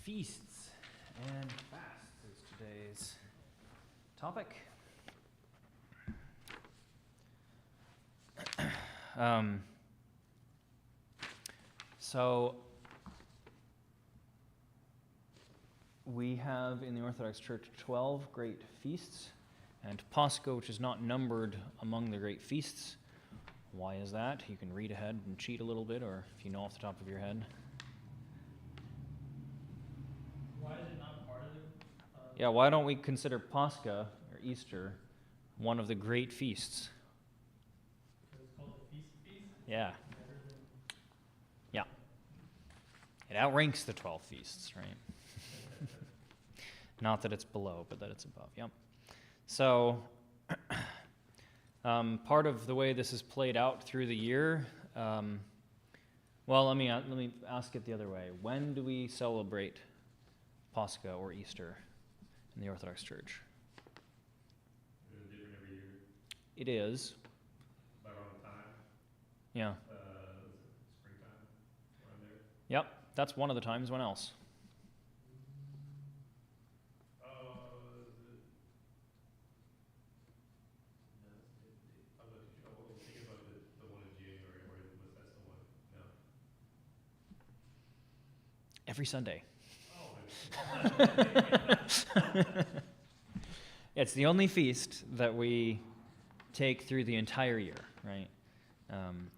Feasts and fasts is today's topic. So we have in the Orthodox Church 12 great feasts, and Pascha, which is not numbered among the great feasts. Why is that? You can read ahead and cheat a little bit, or if you know off the top of your head. Why is it not part of the... Yeah, why don't we consider Pascha, or Easter, one of the great feasts? It's called the Feast of Feasts? Yeah. Yeah. It outranks the 12 feasts, right? Not that it's below, but that it's above. Yep. So, part of the way this is played out through the year, well, let me ask it the other way. When do we celebrate Pascha or Easter in the Orthodox Church? Is it different every year? It is. About around the time? Yeah. Springtime? Around there? Yep. That's one of the times. When else? I'm not too sure. I was thinking about the one in January, or was that the one? No. Every Sunday. Oh, It's the only feast that we take through the entire year, right?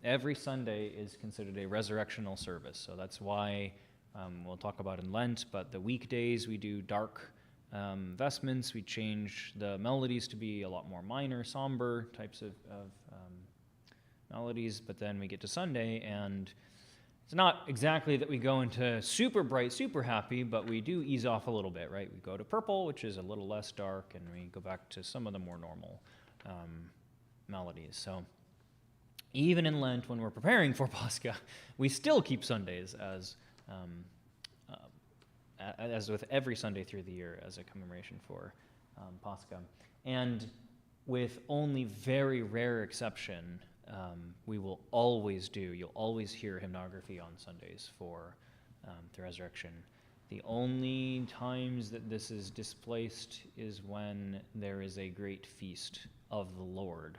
Every Sunday is considered a resurrectional service, so that's why we'll talk about in Lent, but the weekdays we do dark vestments, we change the melodies to be a lot more minor, somber types of melodies, but then we get to Sunday, and it's not exactly that we go into super bright, super happy, but we do ease off a little bit, right? We go to purple, which is a little less dark, and we go back to some of the more normal melodies. So even in Lent, when we're preparing for Pascha, we still keep Sundays as with every Sunday through the year as a commemoration for Pascha. And with only very rare exception, we will always you'll always hear hymnography on Sundays for the resurrection. The only times that this is displaced is when there is a great feast of the Lord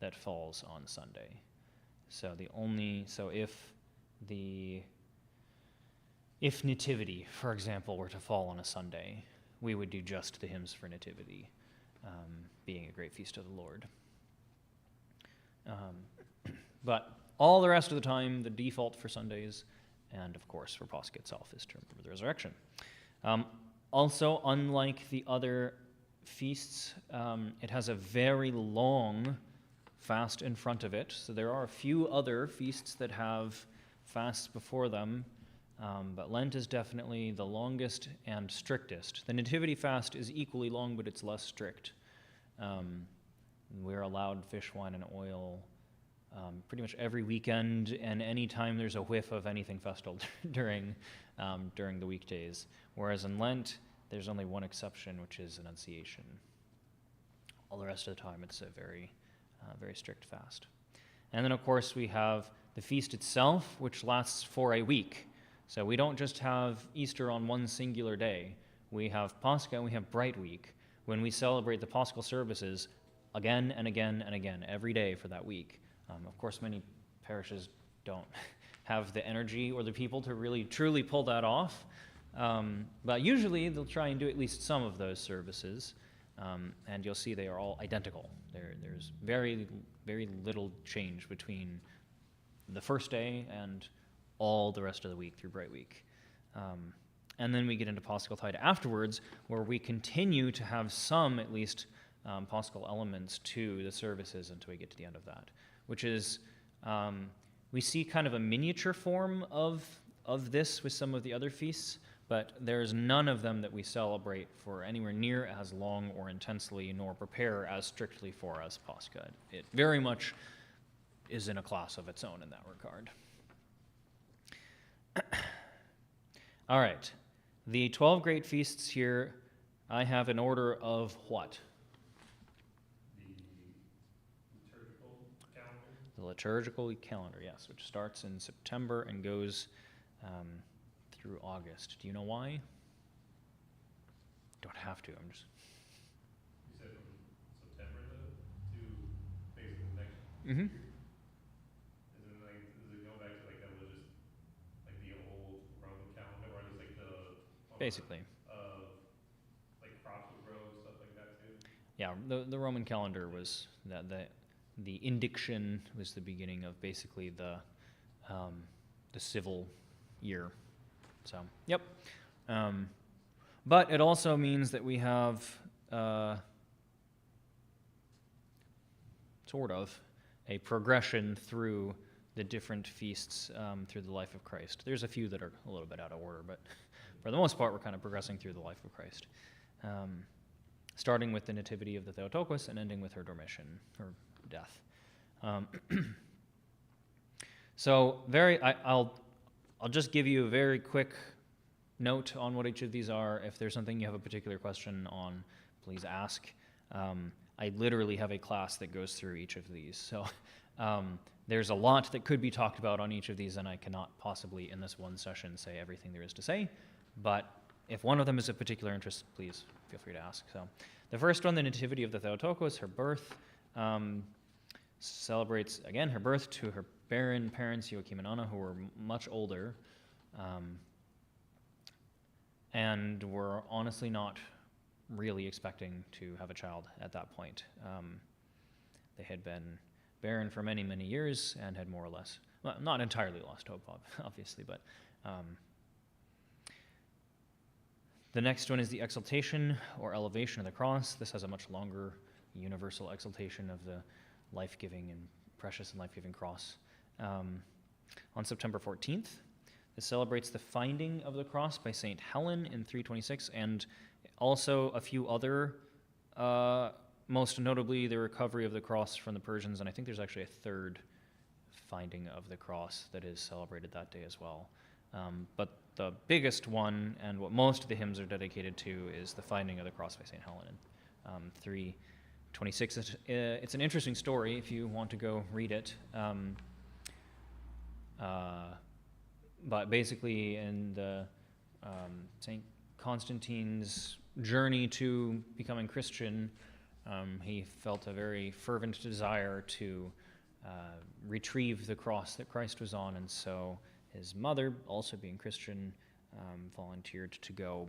that falls on Sunday. So if Nativity, for example, were to fall on a Sunday, we would do just the hymns for Nativity, being a great feast of the Lord. But all the rest of the time, the default for Sundays, and of course for Pascha itself, is to remember the resurrection. Also, unlike the other feasts, it has a very long fast in front of it. So there are a few other feasts that have fasts before them, but Lent is definitely the longest and strictest. The Nativity fast is equally long, but it's less strict. We're allowed fish, wine, and oil pretty much every weekend, and any time there's a whiff of anything festal during the weekdays. Whereas in Lent, there's only one exception, which is Annunciation. All the rest of the time, it's a very strict fast. And then, of course, we have the feast itself, which lasts for a week. So we don't just have Easter on one singular day. We have Pascha and we have Bright Week, when we celebrate the Paschal services again and again and again, every day for that week. Of course, many parishes don't have the energy or the people to really truly pull that off. But usually they'll try and do at least some of those services. And you'll see they are all identical. There's very, very little change between the first day and all the rest of the week through Bright Week. And then we get into Paschal Tide afterwards, where we continue to have some, at least, Paschal elements to the services until we get to the end of that, which is, we see kind of a miniature form of this with some of the other feasts, but there's none of them that we celebrate for anywhere near as long or intensely, nor prepare as strictly for as Pascha. It very much is in a class of its own in that regard. All right, the 12 great feasts here, I have an order of what? The liturgical calendar, yes, which starts in September and goes through August. Do you know why? Don't have to. I'm just. You said from September to basically next Mm-hmm. year? Is it like, does it go back to like that was just like the old Roman calendar, or at least like the Basically. like crops would grow, stuff like that too? Yeah, the Roman calendar was the indiction was the beginning of basically the civil year. So, yep. But it also means that we have sort of a progression through the different feasts through the life of Christ. There's a few that are a little bit out of order, but for the most part, we're kind of progressing through the life of Christ. Starting with the nativity of the Theotokos and ending with her dormition, her death. So I'll just give you a very quick note on what each of these are. If there's something you have a particular question on, please ask. I literally have a class that goes through each of these. So there's a lot that could be talked about on each of these, and I cannot possibly in this one session say everything there is to say. But if one of them is of particular interest, please feel free to ask. So the first one, the Nativity of the Theotokos, her birth, celebrates, again, her birth to her barren parents, Joachim and Anna, who were much older, and were honestly not really expecting to have a child at that point. They had been barren for many, many years and had more or less, well, not entirely lost hope, obviously, but the next one is the exaltation or elevation of the cross. This has a much longer universal exaltation of the life-giving and precious and life-giving cross. On September 14th, this celebrates the finding of the cross by St. Helen in 326, and also a few other, most notably the recovery of the cross from the Persians, and I think there's actually a third finding of the cross that is celebrated that day as well. But the biggest one, and what most of the hymns are dedicated to, is the finding of the cross by St. Helen in 326. It's an interesting story if you want to go read it. But basically in the St. Constantine's journey to becoming Christian, he felt a very fervent desire to retrieve the cross that Christ was on, and so his mother, also being Christian, volunteered to go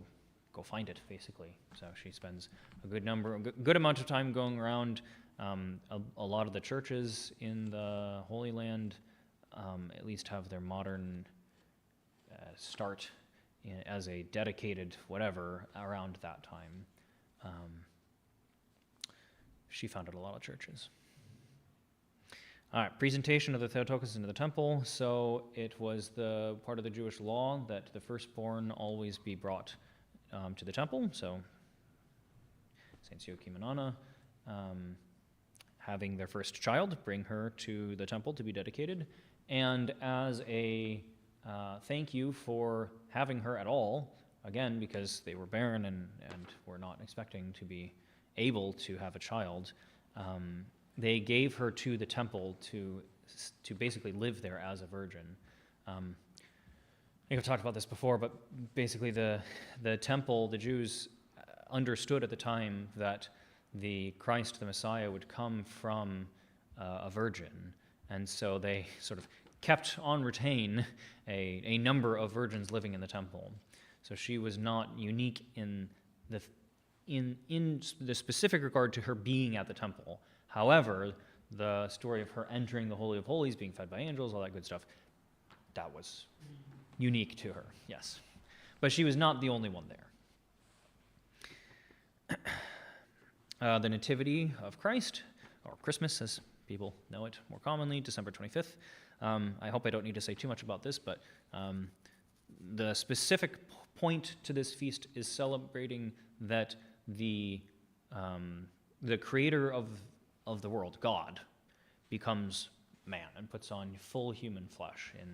find it, basically. So she spends a good amount of time going around. A lot of the churches in the Holy Land at least have their modern start as a dedicated whatever around that time. She founded a lot of churches. All right, presentation of the Theotokos into the temple. So it was the part of the Jewish law that the firstborn always be brought to the temple. So Saints Joachim and Anna, having their first child, bring her to the temple to be dedicated. And as a thank you for having her at all, again, because they were barren and were not expecting to be able to have a child, they gave her to the temple to basically live there as a virgin. I think I've talked about this before, but basically the temple, the Jews understood at the time that the Christ, the Messiah, would come from a virgin, and so they sort of kept on retain a number of virgins living in the temple. So she was not unique in the specific regard to her being at the temple. However, the story of her entering the Holy of Holies, being fed by angels, all that good stuff, that was unique to her, yes. But she was not the only one there. The Nativity of Christ, or Christmas as people know it more commonly, December 25th. I hope I don't need to say too much about this, but the specific point to this feast is celebrating that the creator of the world, God, becomes man and puts on full human flesh in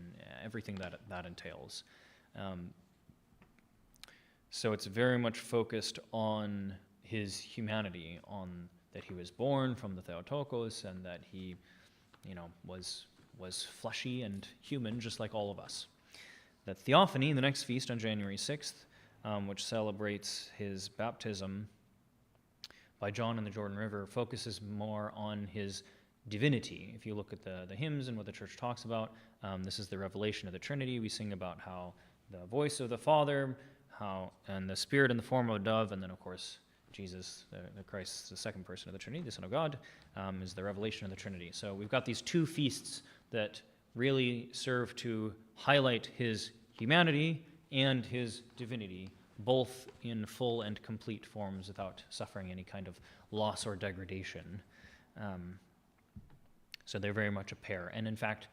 everything that entails. So it's very much focused on his humanity, on that he was born from the Theotokos and that he, was fleshy and human just like all of us. The Theophany, the next feast on January 6th, which celebrates his baptism by John in the Jordan River, focuses more on his divinity. If you look at the hymns and what the church talks about, this is the revelation of the Trinity. We sing about how the voice of the Father, and the Spirit in the form of a dove, and then of course Jesus, the Christ, the second person of the Trinity, the Son of God, is the revelation of the Trinity. So we've got these two feasts that really serve to highlight his humanity and his divinity, both in full and complete forms without suffering any kind of loss or degradation. So they're very much a pair. And in fact,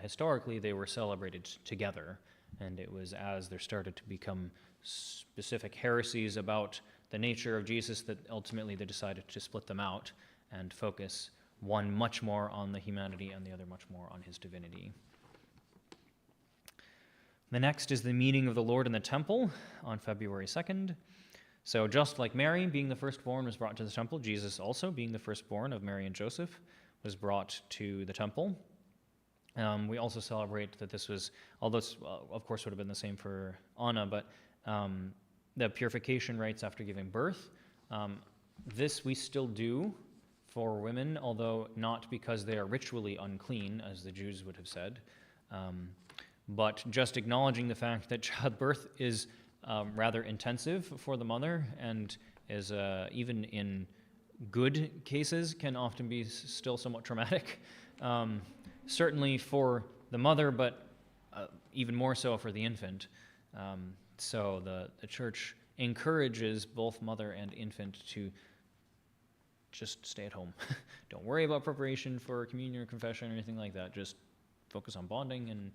historically, they were celebrated together. And it was as there started to become specific heresies about the nature of Jesus that ultimately they decided to split them out and focus one much more on the humanity and the other much more on his divinity. The next is the meeting of the Lord in the temple on February 2nd. So just like Mary, being the firstborn, was brought to the temple, Jesus also, being the firstborn of Mary and Joseph, was brought to the temple. We also celebrate that this was, although of course would have been the same for Anna, but the purification rites after giving birth, this we still do for women, although not because they are ritually unclean, as the Jews would have said, but just acknowledging the fact that childbirth is rather intensive for the mother and is, even in good cases, can often be still somewhat traumatic. Certainly for the mother, but even more so for the infant. So the church encourages both mother and infant to just stay at home. Don't worry about preparation for communion or confession or anything like that. Just focus on bonding and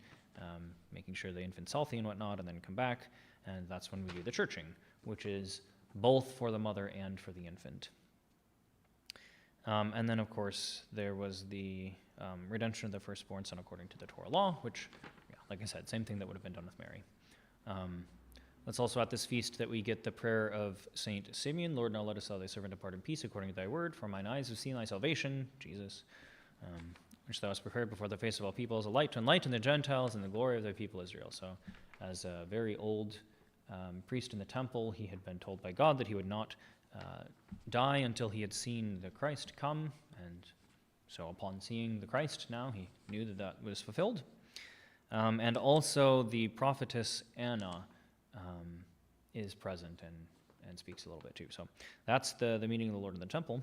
making sure the infant's healthy and whatnot, and then come back. And that's when we do the churching, which is both for the mother and for the infant. And then, of course, there was the redemption of the firstborn son according to the Torah law, which, like I said, same thing that would have been done with Mary. It's also at this feast that we get the prayer of Saint Simeon, Lord, now let us allow thy servant depart in peace according to thy word, for mine eyes have seen thy salvation, Jesus, which thou hast prepared before the face of all peoples, a light to enlighten the Gentiles and the glory of thy people Israel. So as a very old priest in the temple, he had been told by God that he would not die until he had seen the Christ come, and so upon seeing the Christ now, he knew that that was fulfilled. And also the prophetess Anna is present and speaks a little bit too. So that's the meeting of the Lord in the temple.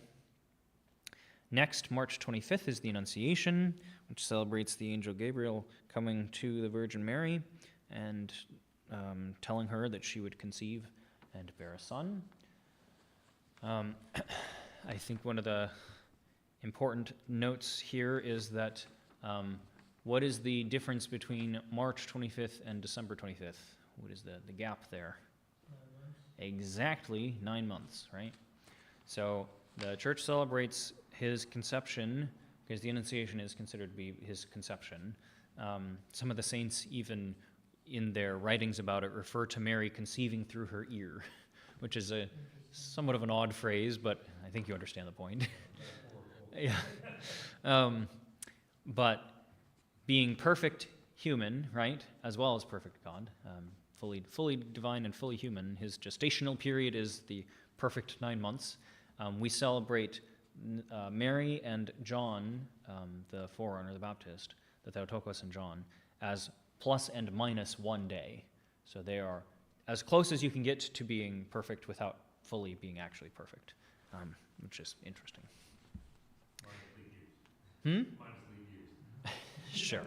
Next, March 25th, is the Annunciation, which celebrates the angel Gabriel coming to the Virgin Mary and telling her that she would conceive and bear a son. I think one of the important notes here is that what is the difference between March 25th and December 25th? What is the gap there? 9 months. Exactly 9 months, right? So the church celebrates his conception, because the Annunciation is considered to be his conception. Some of the saints, even in their writings about it, refer to Mary conceiving through her ear, which is a somewhat of an odd phrase, but I think you understand the point. Yeah. But being perfect human, right, as well as perfect God, fully divine and fully human, his gestational period is the perfect 9 months. We celebrate Mary and John, the forerunner, the Baptist, the Theotokos and John, as plus and minus 1 day. So they are as close as you can get to being perfect without fully being actually perfect, which is interesting. Minus leap years. Sure.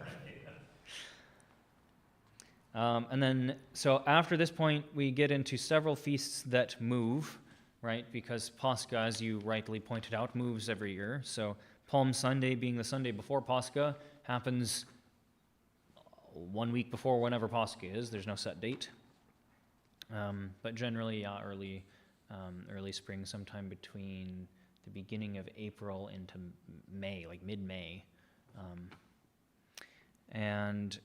And then, so after this point, we get into several feasts that move, right? Because Pascha, as you rightly pointed out, moves every year. So Palm Sunday, being the Sunday before Pascha, happens 1 week before whenever Pascha is. There's no set date. But generally, early spring, sometime between the beginning of April into May, like mid-May. And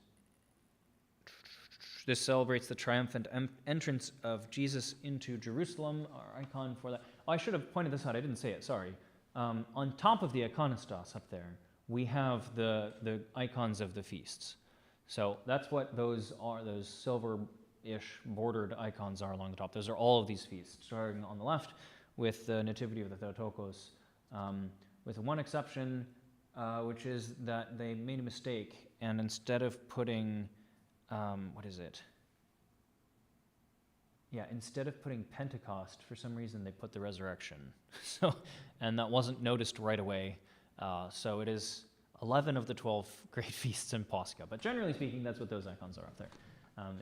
this celebrates the triumphant entrance of Jesus into Jerusalem, our icon for that. Oh, I should have pointed this out. I didn't say it, sorry. On top of the iconostas up there, we have the icons of the feasts. So that's what those are, those silver ish bordered icons are along the top. Those are all of these feasts, starting on the left with the Nativity of the Theotokos, with one exception, which is that they made a mistake, and instead of putting, instead of putting Pentecost, for some reason they put the resurrection. And that wasn't noticed right away. So it is 11 of the 12 great feasts in Pascha. But generally speaking, that's what those icons are up there,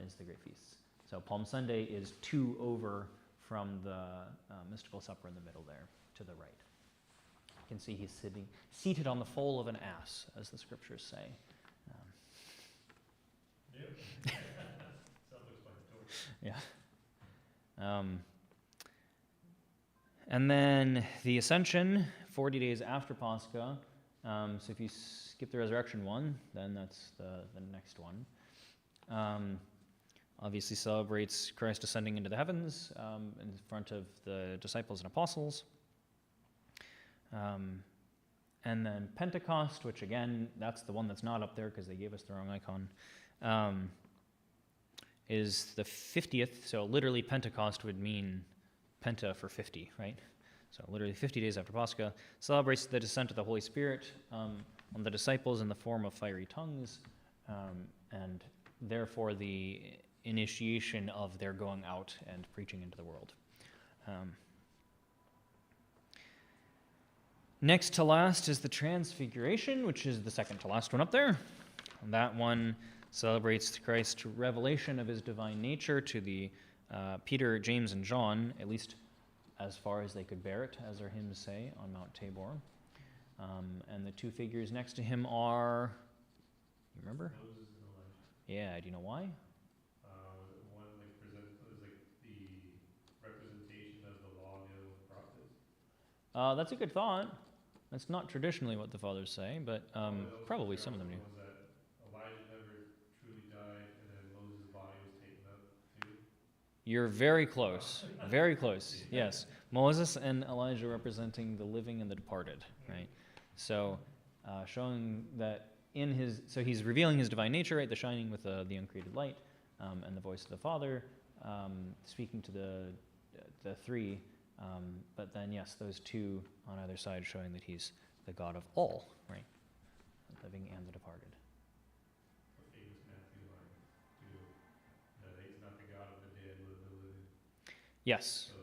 is the great feasts. So Palm Sunday is 2 over from the mystical supper in the middle there, to the right. You can see he's seated on the foal of an ass, as the scriptures say. Yep. Self-explanatory. Yeah. And then the Ascension, 40 days after Pascha. So if you skip the resurrection one, then that's the next one. Obviously celebrates Christ ascending into the heavens in front of the disciples and apostles. And then Pentecost, which again, that's the one that's not up there because they gave us the wrong icon, is the 50th. So literally Pentecost would mean penta for 50, right? So literally 50 days after Pascha, celebrates the descent of the Holy Spirit on the disciples in the form of fiery tongues, and therefore the initiation of their going out and preaching into the world. Next to last is the Transfiguration, which is the second to last one up there. And that one celebrates Christ's revelation of his divine nature to the Peter, James, and John, at least as far as they could bear it, as our hymns say, on Mount Tabor. And the two figures next to him are, you remember? Moses and Elijah. Yeah, do you know why? Was it one was like the representation of the law and the other one the prophets? That's a good thought. That's not traditionally what the fathers say, but probably some of them do. Was that Elijah never truly died, and then Moses' body was taken up too? You're very close. Very close, yes. Moses and Elijah representing the living and the departed, right? So showing that so he's revealing his divine nature, right? The shining with the uncreated light, and the voice of the Father, speaking to the three. But then, yes, those two on either side showing that he's the God of all, right? The living and the departed. The famous Matthew line, too, that he's not the God of the dead, but of the living. Yes. So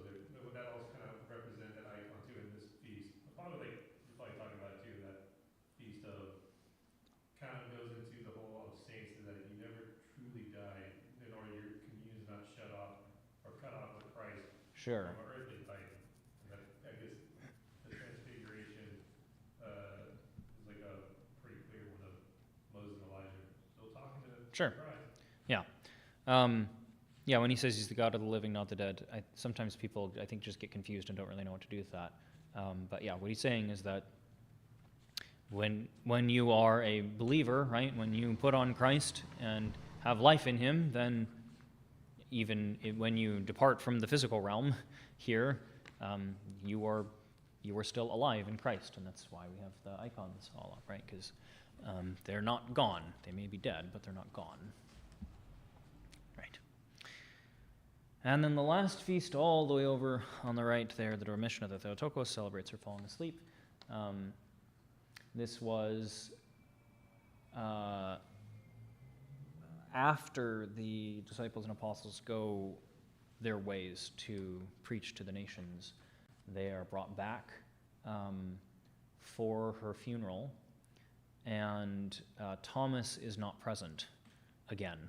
that also kind of represent that icon, too, in this feast. Probably, you're probably talking about, too, that feast of kind of goes into the whole of saints, is that if you never truly die, or your communion is not shut off or cut off with Christ Sure. from an earthly type. And that, I guess the Transfiguration is like a pretty clear one of Moses and Elijah still talking to Sure. Christ. Yeah. Yeah, when he says he's the God of the living, not the dead, sometimes people, I think, just get confused and don't really know what to do with that. But yeah, what he's saying is that when you are a believer, right, when you put on Christ and have life in him, then even when you depart from the physical realm here, you are still alive in Christ, and that's why we have the icons all up, right? Because they're not gone. They may be dead, but they're not gone. Right. And then the last feast, all the way over on the right there, the Dormition of the Theotokos, celebrates her falling asleep. This was after the disciples and apostles go their ways to preach to the nations. They are brought back for her funeral, and Thomas is not present again.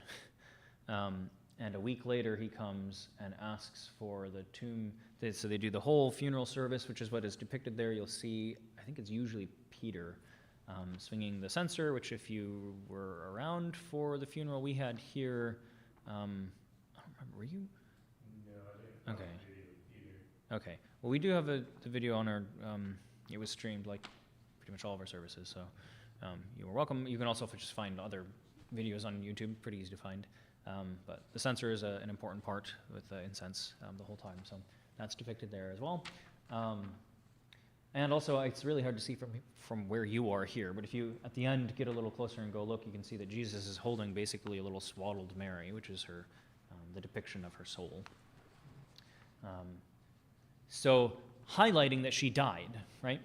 And a week later, he comes and asks for the tomb. So they do the whole funeral service, which is what is depicted there. You'll see, I think it's usually Peter swinging the censer, which if you were around for the funeral we had here, I don't remember, were you? No, I didn't. Okay. Either. Okay. Well, we do have the video on our, it was streamed like pretty much all of our services, so you are welcome. You can also just find other videos on YouTube, pretty easy to find. But the censer is an important part with the incense the whole time, so that's depicted there as well. And also, it's really hard to see from where you are here, but if you, at the end, get a little closer and go look, you can see that Jesus is holding basically a little swaddled Mary, which is her the depiction of her soul. So highlighting that she died, right?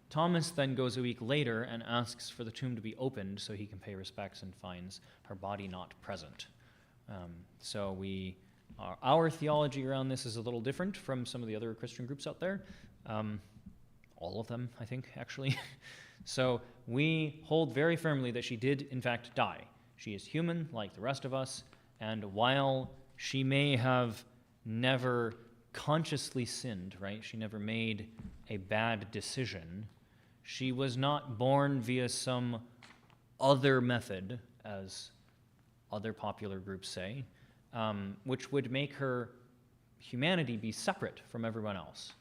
Thomas then goes a week later and asks for the tomb to be opened so he can pay respects and finds her body not present. So our theology around this is a little different from some of the other Christian groups out there. All of them, I think, actually. So we hold very firmly that she did, in fact, die. She is human, like the rest of us, and while she may have never consciously sinned, right? She never made a bad decision. She was not born via some other method, as other popular groups say, which would make her humanity be separate from everyone else.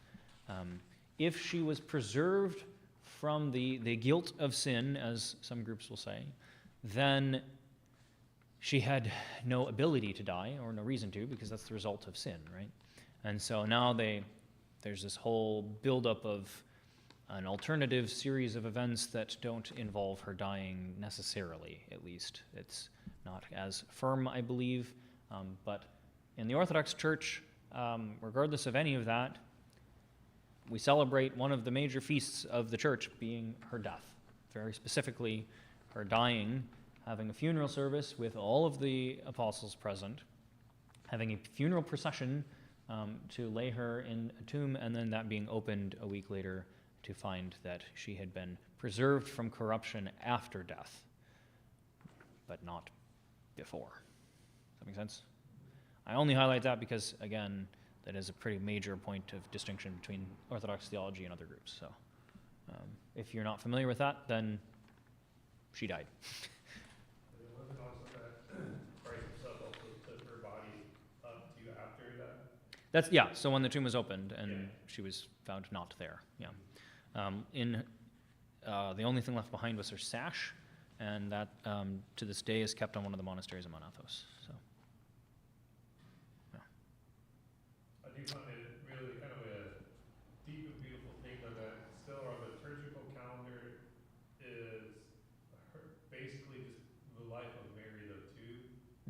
If she was preserved from the guilt of sin, as some groups will say, then she had no ability to die, or no reason to, because that's the result of sin, right? And so now there's this whole buildup of an alternative series of events that don't involve her dying necessarily, at least. It's not as firm, I believe. But in the Orthodox Church, regardless of any of that, we celebrate one of the major feasts of the Church being her death. Very specifically, her dying, having a funeral service with all of the apostles present, having a funeral procession to lay her in a tomb, and then that being opened a week later to find that she had been preserved from corruption after death, but not before. Does that make sense? I only highlight that because, again, that is a pretty major point of distinction between Orthodox theology and other groups. So if you're not familiar with that, then she died. And it wasn't also that Christ himself also took her body up to after that? Yeah, so when the tomb was opened and Yeah. she was found not there, yeah. The only thing left behind was her sash, and that to this day is kept on one of the monasteries in Mount Athos. So, yeah. I do find it really kind of a deep and beautiful thing though that still our liturgical calendar is basically just the life of Mary though too,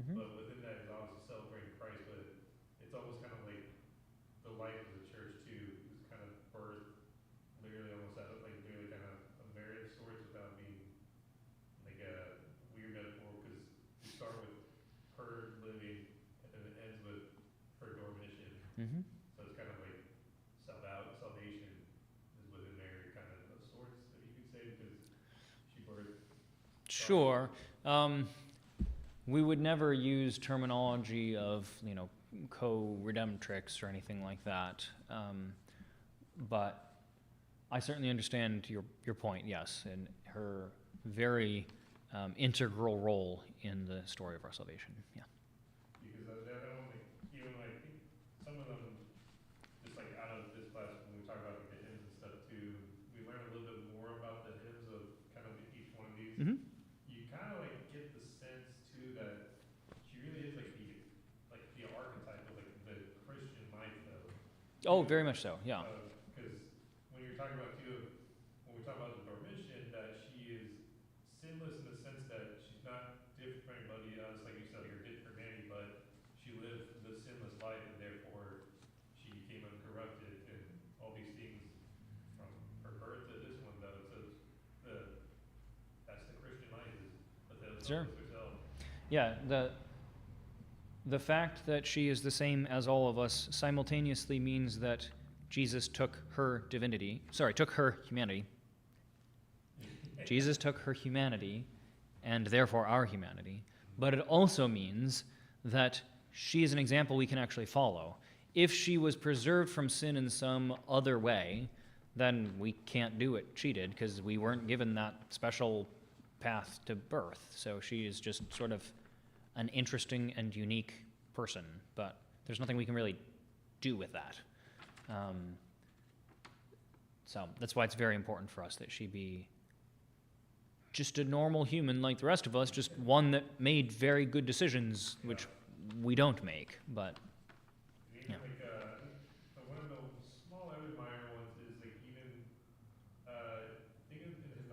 Mm-hmm. but within that is obviously celebrating Christ, but it's almost kind of like the life of the church too is kind of birthed literally almost out of like really kind of a Mary of sorts without being like a weird metaphor, because you start with her living and then it ends with her dormition. Mm-hmm. So it's kind of like salvation is within Mary kind of sorts that you could say, because she birthed. Sure. We would never use terminology of, co-redemptrix or anything like that. But I certainly understand your point, yes, and her very integral role in the story of our salvation, yeah. Because I don't think, even like, some of them, just like out of this class, when we talk about like the hymns and stuff too, we learn a little bit more about the hymns of kind of each one of these. Mm-hmm. You kind of like get the sense too that she really is like the archetype of like the Christian life though. Oh, very much so, yeah. Because when you're talking about too, when we talk about the Dormition, that she is sinless in the sense that she's not different from anybody else, like you said, like her humanity, but she lived the sinless life and therefore she became uncorrupted and all these things from her birth to this one though. So that's the Christian life, is but that Sure. herself. Yeah, the fact that she is the same as all of us simultaneously means that Jesus took her humanity. Jesus took her humanity, and therefore our humanity. But it also means that she is an example we can actually follow. If she was preserved from sin in some other way, then we can't do what she did, because we weren't given that special path to birth. So she is just sort of an interesting and unique person, but there's nothing we can really do with that. So that's why it's very important for us that she be just a normal human like the rest of us, just one that made very good decisions, which we don't make, but And even like one of the small I would admire ones is like even think of in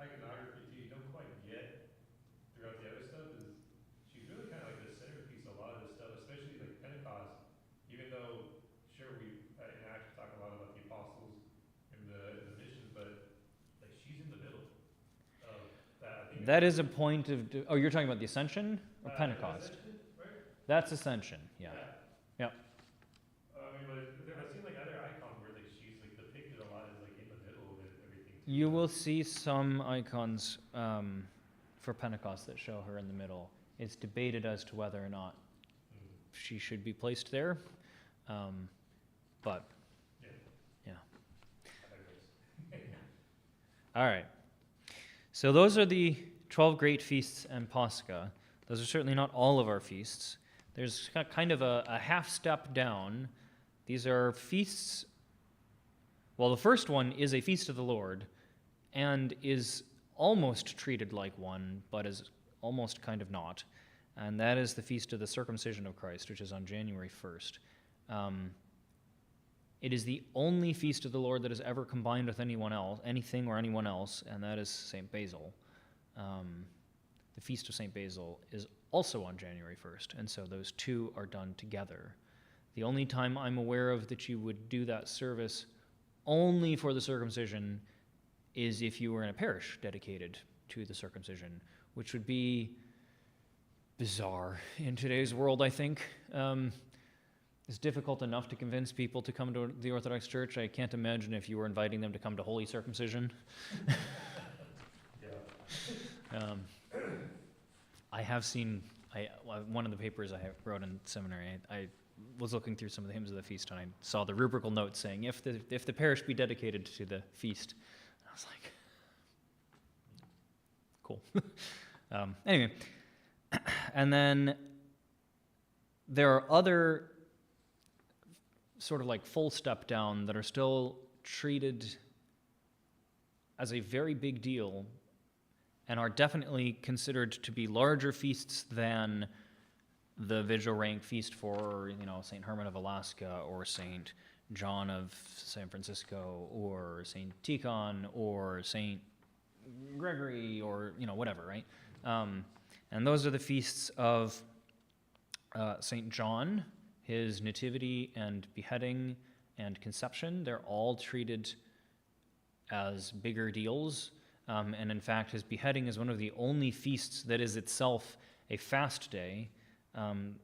iconography too, you don't quite get throughout the other stuff is she's really kind of like the center That is a point of, oh, you're talking about the Ascension or Pentecost? Ascension, right? That's Ascension, yeah. Yep. I mean, but I've seen like other icons where like she's like depicted a lot as like in the middle of everything. Too. You will see some icons for Pentecost that show her in the middle. It's debated as to whether or not she should be placed there, but yeah. All right. So those are the 12 great feasts and Pascha. Those are certainly not all of our feasts. There's kind of a half step down. These are feasts. Well, the first one is a feast of the Lord and is almost treated like one, but is almost kind of not. And that is the Feast of the Circumcision of Christ, which is on January 1st. It is the only feast of the Lord that is ever combined with anything or anyone else, and that is St. Basil. The Feast of St. Basil is also on January 1st, and so those two are done together. The only time I'm aware of that you would do that service only for the circumcision is if you were in a parish dedicated to the circumcision, which would be bizarre in today's world, I think. It's difficult enough to convince people to come to the Orthodox Church. I can't imagine if you were inviting them to come to Holy Circumcision. I have seen, one of the papers I wrote in seminary, I was looking through some of the hymns of the feast, and I saw the rubrical note saying, if the parish be dedicated to the feast. I was like, cool. Anyway, and then there are other sort of like full step down that are still treated as a very big deal and are definitely considered to be larger feasts than the vigil rank feast for, St. Herman of Alaska or St. John of San Francisco or St. Tikhon or St. Gregory or, whatever, right? And those are the feasts of St. John, his nativity and beheading and conception. They're all treated as bigger deals. And in fact, his beheading is one of the only feasts that is itself a fast day. I don't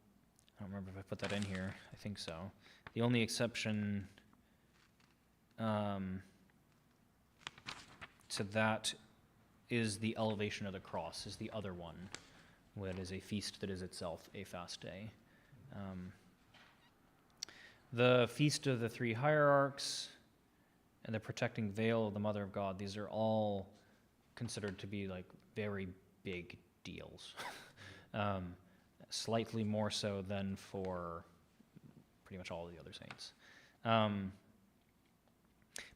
remember if I put that in here. I think so. The only exception to that is the elevation of the cross, is the other one, that is a feast that is itself a fast day. The Feast of the Three Hierarchs and the Protecting Veil of the Mother of God, these are all considered to be like very big deals. Slightly more so than for pretty much all of the other saints.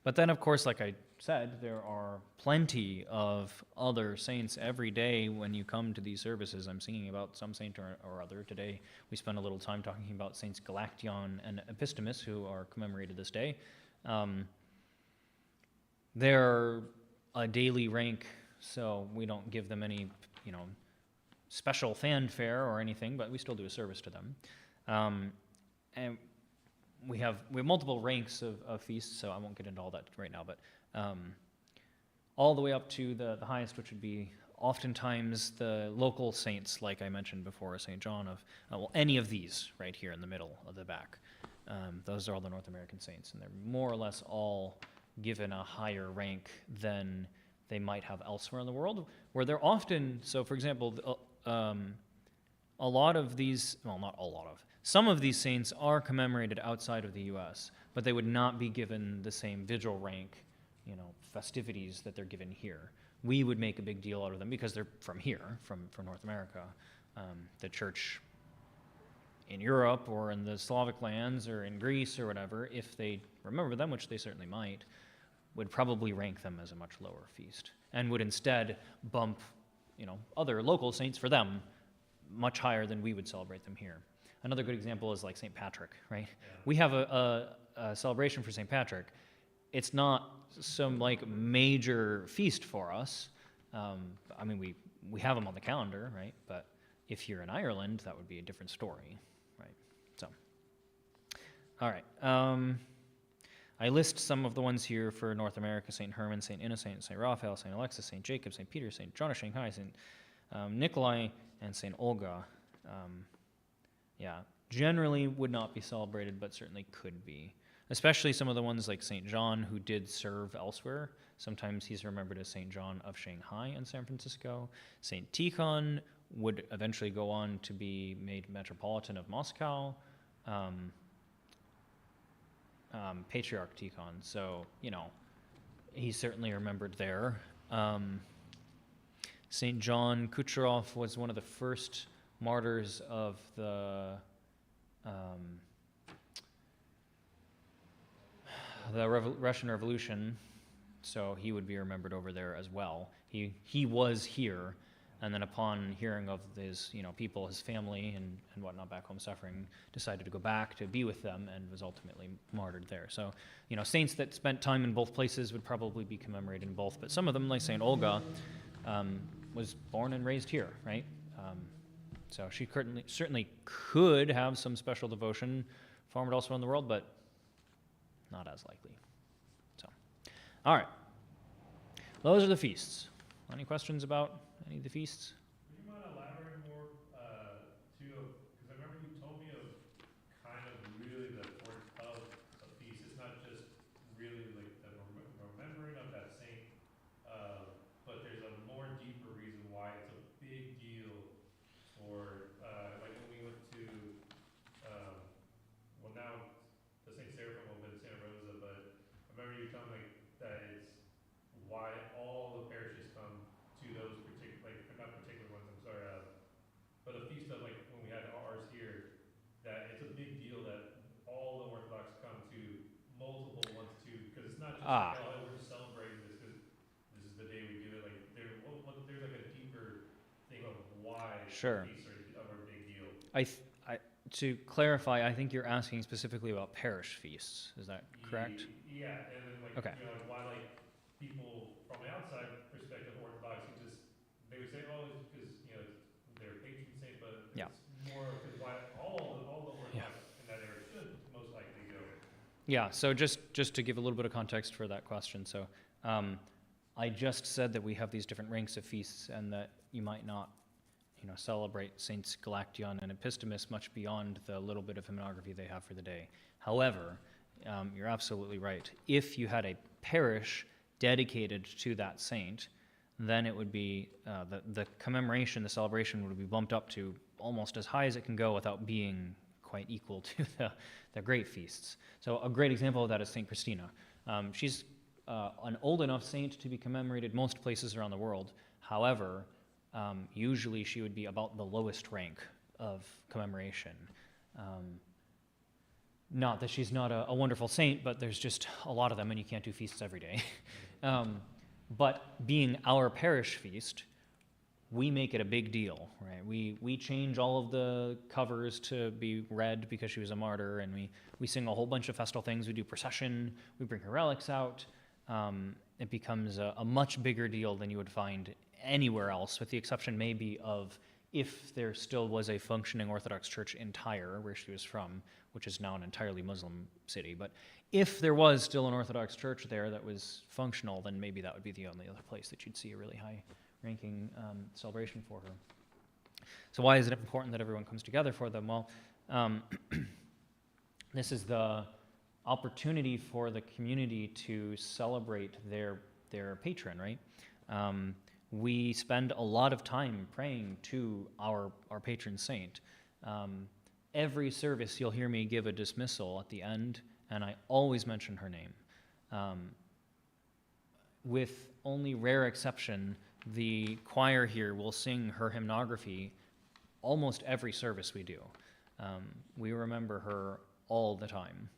But then, of course, like I said, there are plenty of other saints every day when you come to these services. I'm singing about some saint or other. Today, we spent a little time talking about Saints Galaction and Epistemus, who are commemorated this day. They're a daily rank, so we don't give them any, special fanfare or anything, but we still do a service to them. And we have multiple ranks of feasts, so I won't get into all that right now, but all the way up to the highest, which would be oftentimes the local saints, like I mentioned before, St. John of, any of these right here in the middle of the back. Those are all the North American saints, and they're more or less all given a higher rank than they might have elsewhere in the world, where they're often, so for example, a lot of these, well, not a lot of, some of these saints are commemorated outside of the U.S., but they would not be given the same vigil rank, festivities that they're given here. We would make a big deal out of them because they're from here, from North America. The church in Europe or in the Slavic lands or in Greece or whatever, if they remember them, which they certainly might, would probably rank them as a much lower feast and would instead bump, other local saints for them much higher than we would celebrate them here. Another good example is like St. Patrick, right? Yeah. We have a celebration for St. Patrick. It's not some like major feast for us. I mean, we have them on the calendar, right? But if you're in Ireland, that would be a different story, right? So, all right. I list some of the ones here for North America: St. Herman, St. Innocent, St. Raphael, St. Alexis, St. Jacob, St. Peter, St. John of Shanghai, St. Nikolai, and St. Olga. Generally would not be celebrated, but certainly could be. Especially some of the ones like St. John, who did serve elsewhere. Sometimes he's remembered as St. John of Shanghai in San Francisco. St. Tikhon would eventually go on to be made Metropolitan of Moscow. Patriarch Tikhon, so, he's certainly remembered there. St. John Kucherov was one of the first martyrs of the Russian Revolution, so he would be remembered over there as well. He was here, and then upon hearing of his people, his family and whatnot back home suffering, decided to go back to be with them and was ultimately martyred there. So, saints that spent time in both places would probably be commemorated in both, but some of them, like St. Olga, was born and raised here, right? So she certainly could have some special devotion formed elsewhere in the world, but not as likely. So, all right. Those are the feasts. Any questions about any of the feasts? Would you mind elaborating more, too, because I remember you told me of kind of really the importance of a feast. It's not just really like the remembering of that saint, but there's a more deeper reason why it's a big deal for, like when we went to, well now the St. Seraphim opened in Santa Rosa, but I remember you telling me that it's why all the parishes come to those particular, like not particular ones, I'm sorry, but a feast of like when we had ours here, that it's a big deal that all the Orthodox come to multiple ones too, because it's not just like, oh, we're just celebrating this because this is the day we do it. Like there's like a deeper thing of why Sure. feasts are a big deal. To clarify, I think you're asking specifically about parish feasts. Is that correct? Yeah, and then like Okay. like why like people from the outside perspective of Orthodoxy just they would say, oh, it's because it's their patron saint, but Yeah. it's more because why all the Orthodox in that area should most likely go. Yeah, so just to give a little bit of context for that question. So I just said that we have these different ranks of feasts and that you might not celebrate Saints Galaction and Epistemus much beyond the little bit of hymnography they have for the day. However, you're absolutely right. If you had a parish dedicated to that saint, then it would be, the commemoration, the celebration would be bumped up to almost as high as it can go without being quite equal to the great feasts. So a great example of that is St. Christina. She's an old enough saint to be commemorated most places around the world. However, usually she would be about the lowest rank of commemoration. Not that she's not a wonderful saint, but there's just a lot of them and you can't do feasts every day. But being our parish feast, we make it a big deal, right? We change all of the covers to be red because she was a martyr, and we sing a whole bunch of festal things. We do procession, we bring her relics out. It becomes a much bigger deal than you would find anywhere else, with the exception maybe of if there still was a functioning Orthodox church in Tyre, where she was from, which is now an entirely Muslim city. But if there was still an Orthodox church there that was functional, then maybe that would be the only other place that you'd see a really high-ranking celebration for her. So why is it important that everyone comes together for them? Well, this is the opportunity for the community to celebrate their patron, right? We spend a lot of time praying to our patron saint. Every service you'll hear me give a dismissal at the end, and I always mention her name. With only rare exception, the choir here will sing her hymnography almost every service we do. We remember her all the time.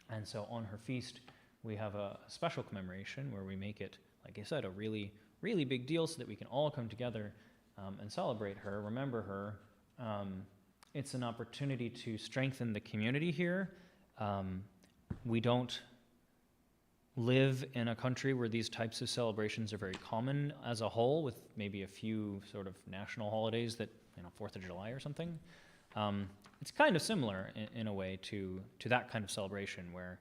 And so on her feast, we have a special commemoration where we make it, like I said, a really, really big deal so that we can all come together and celebrate her, remember her. It's an opportunity to strengthen the community here. We don't live in a country where these types of celebrations are very common as a whole, with maybe a few sort of national holidays that, 4th of July or something. It's kind of similar in a way to that kind of celebration where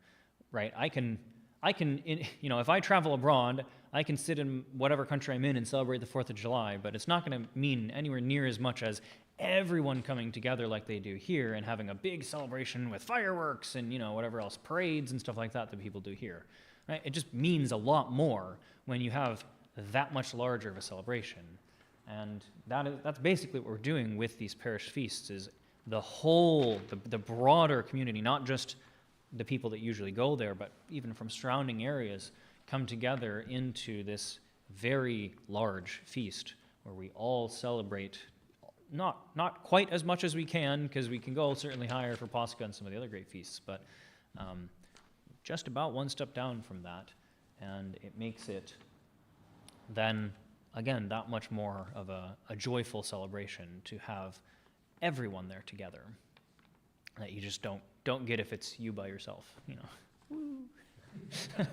right? I can, if I travel abroad, I can sit in whatever country I'm in and celebrate the 4th of July, but it's not going to mean anywhere near as much as everyone coming together like they do here and having a big celebration with fireworks and, whatever else, parades and stuff like that people do here, right? It just means a lot more when you have that much larger of a celebration. And that's basically what we're doing with these parish feasts, is the whole, the broader community, not just the people that usually go there, but even from surrounding areas, come together into this very large feast where we all celebrate, not quite as much as we can, because we can go certainly higher for Pascha and some of the other great feasts, but just about one step down from that. And it makes it then, again, that much more of a joyful celebration to have everyone there together that you just don't get if it's you by yourself, So,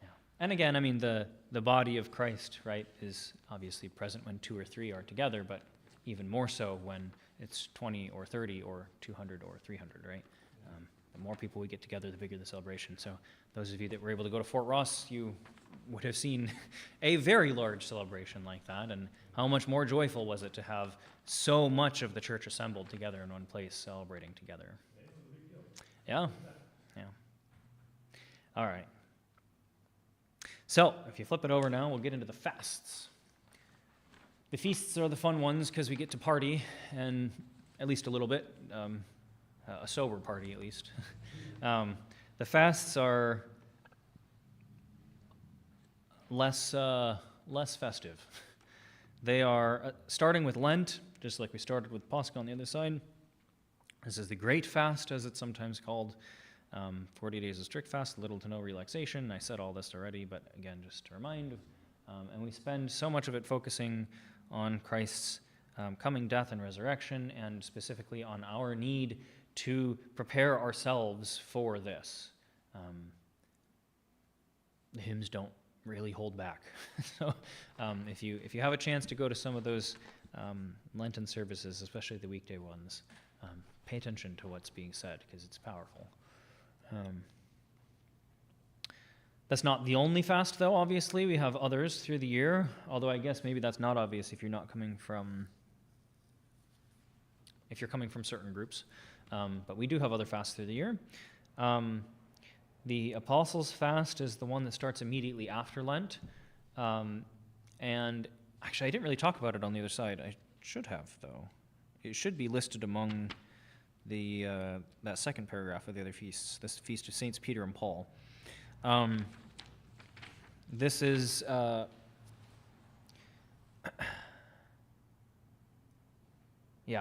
yeah. And again, I mean, the body of Christ, right, is obviously present when 2 or 3 are together, but even more so when it's 20 or 30 or 200 or 300, right? The more people we get together, the bigger the celebration. So those of you that were able to go to Fort Ross, you would have seen a very large celebration like that, and how much more joyful was it to have so much of the church assembled together in one place celebrating together. Yeah. All right. So if you flip it over now, we'll get into the fasts. The feasts are the fun ones because we get to party, and at least a little bit, a sober party at least. The fasts are less festive. They are starting with Lent, just like we started with Pascha on the other side. This is the Great Fast, as it's sometimes called. 40 days of strict fast, little to no relaxation. I said all this already, but again, just to remind. And we spend so much of it focusing on Christ's coming death and resurrection, and specifically on our need to prepare ourselves for this. The hymns don't really hold back. So if you have a chance to go to some of those Lenten services, especially the weekday ones, pay attention to what's being said, because it's powerful. That's not the only fast, though, obviously. We have others through the year, although I guess maybe that's not obvious if you're coming from certain groups. But we do have other fasts through the year. The Apostles' Fast is the one that starts immediately after Lent. And actually, I didn't really talk about it on the other side. I should have, though. It should be listed among that second paragraph of the other feasts, this feast of Saints Peter and Paul. This is yeah,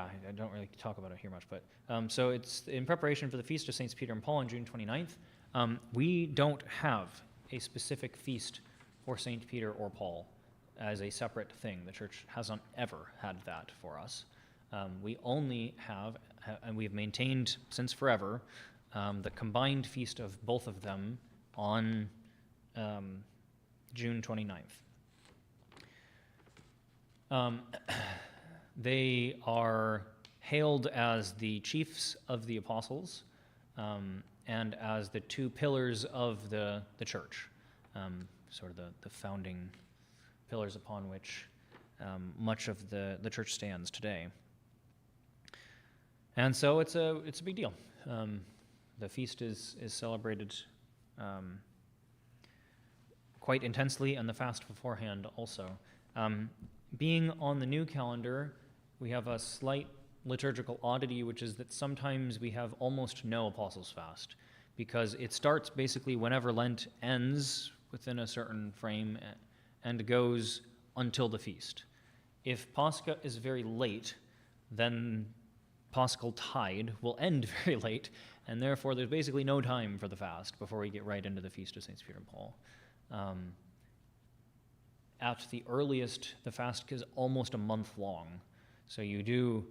I don't really talk about it here much, but so it's in preparation for the feast of Saints Peter and Paul on June 29th. We don't have a specific feast for Saint Peter or Paul as a separate thing. The church hasn't ever had that for us. We only have, and we've maintained since forever, the combined feast of both of them on June 29th. They are hailed as the chiefs of the apostles and as the 2 pillars of the church, sort of the founding pillars upon which much of the church stands today. And so it's a big deal. The feast is celebrated quite intensely, and the fast beforehand also. Being on the new calendar, we have a slight liturgical oddity, which is that sometimes we have almost no Apostles' Fast, because it starts basically whenever Lent ends within a certain frame and goes until the feast. If Pascha is very late, then Paschal Tide will end very late, and therefore there's basically no time for the fast before we get right into the Feast of Saints Peter and Paul. At the earliest, the fast is almost a month long. So you do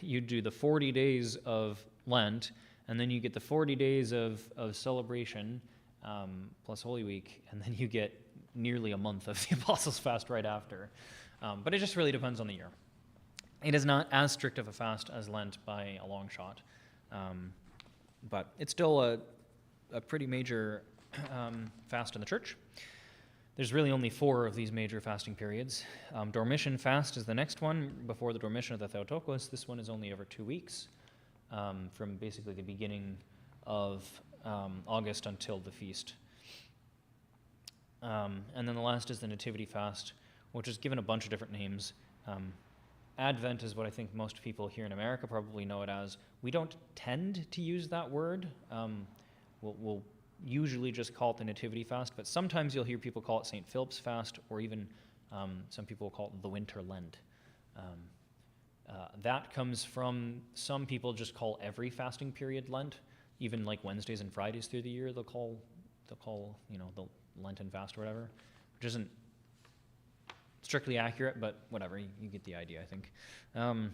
the 40 days of Lent, and then you get the 40 days of celebration plus Holy Week, and then you get nearly a month of the Apostles' Fast right after. But it just really depends on the year. It is not as strict of a fast as Lent by a long shot. But it's still a pretty major fast in the church. There's really only 4 of these major fasting periods. Dormition fast is the next one, before the Dormition of the Theotokos. This one is only over 2 weeks, from basically the beginning of August until the feast. And then the last is the Nativity fast, which is given a bunch of different names. Advent is what I think most people here in America probably know it as. We don't tend to use that word. We'll usually just call it the Nativity fast, but sometimes you'll hear people call it St. Philip's fast, or even some people will call it the Winter Lent. That comes from, some people just call every fasting period Lent, even like Wednesdays and Fridays through the year they'll call the Lenten fast or whatever, which isn't strictly accurate, but whatever, you get the idea, I think. And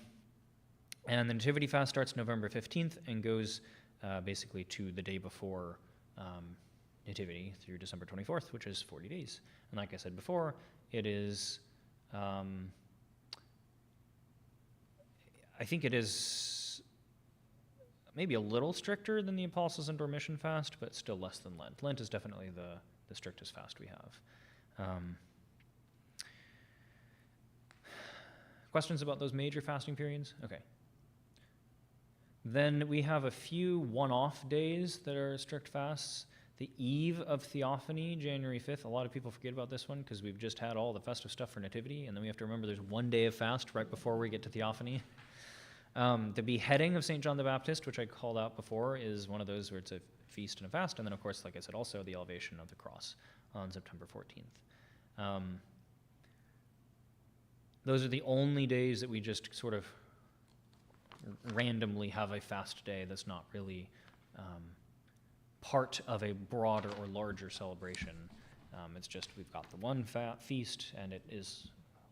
the Nativity fast starts November 15th and goes basically to the day before Nativity through December 24th, which is 40 days. And like I said before, it is, I think it is maybe a little stricter than the Apostles' and Dormition fast, but still less than Lent. Lent is definitely the strictest fast we have. Questions about those major fasting periods? Okay. Then we have a few one-off days that are strict fasts. The Eve of Theophany, January 5th. A lot of people forget about this one because we've just had all the festive stuff for Nativity, and then we have to remember there's one day of fast right before we get to Theophany. The beheading of St. John the Baptist, which I called out before, is one of those where it's a feast and a fast, and then, of course, like I said, also the elevation of the cross on September 14th. Those are the only days that we just sort of randomly have a fast day that's not really part of a broader or larger celebration. It's just we've got the one feast, and it is,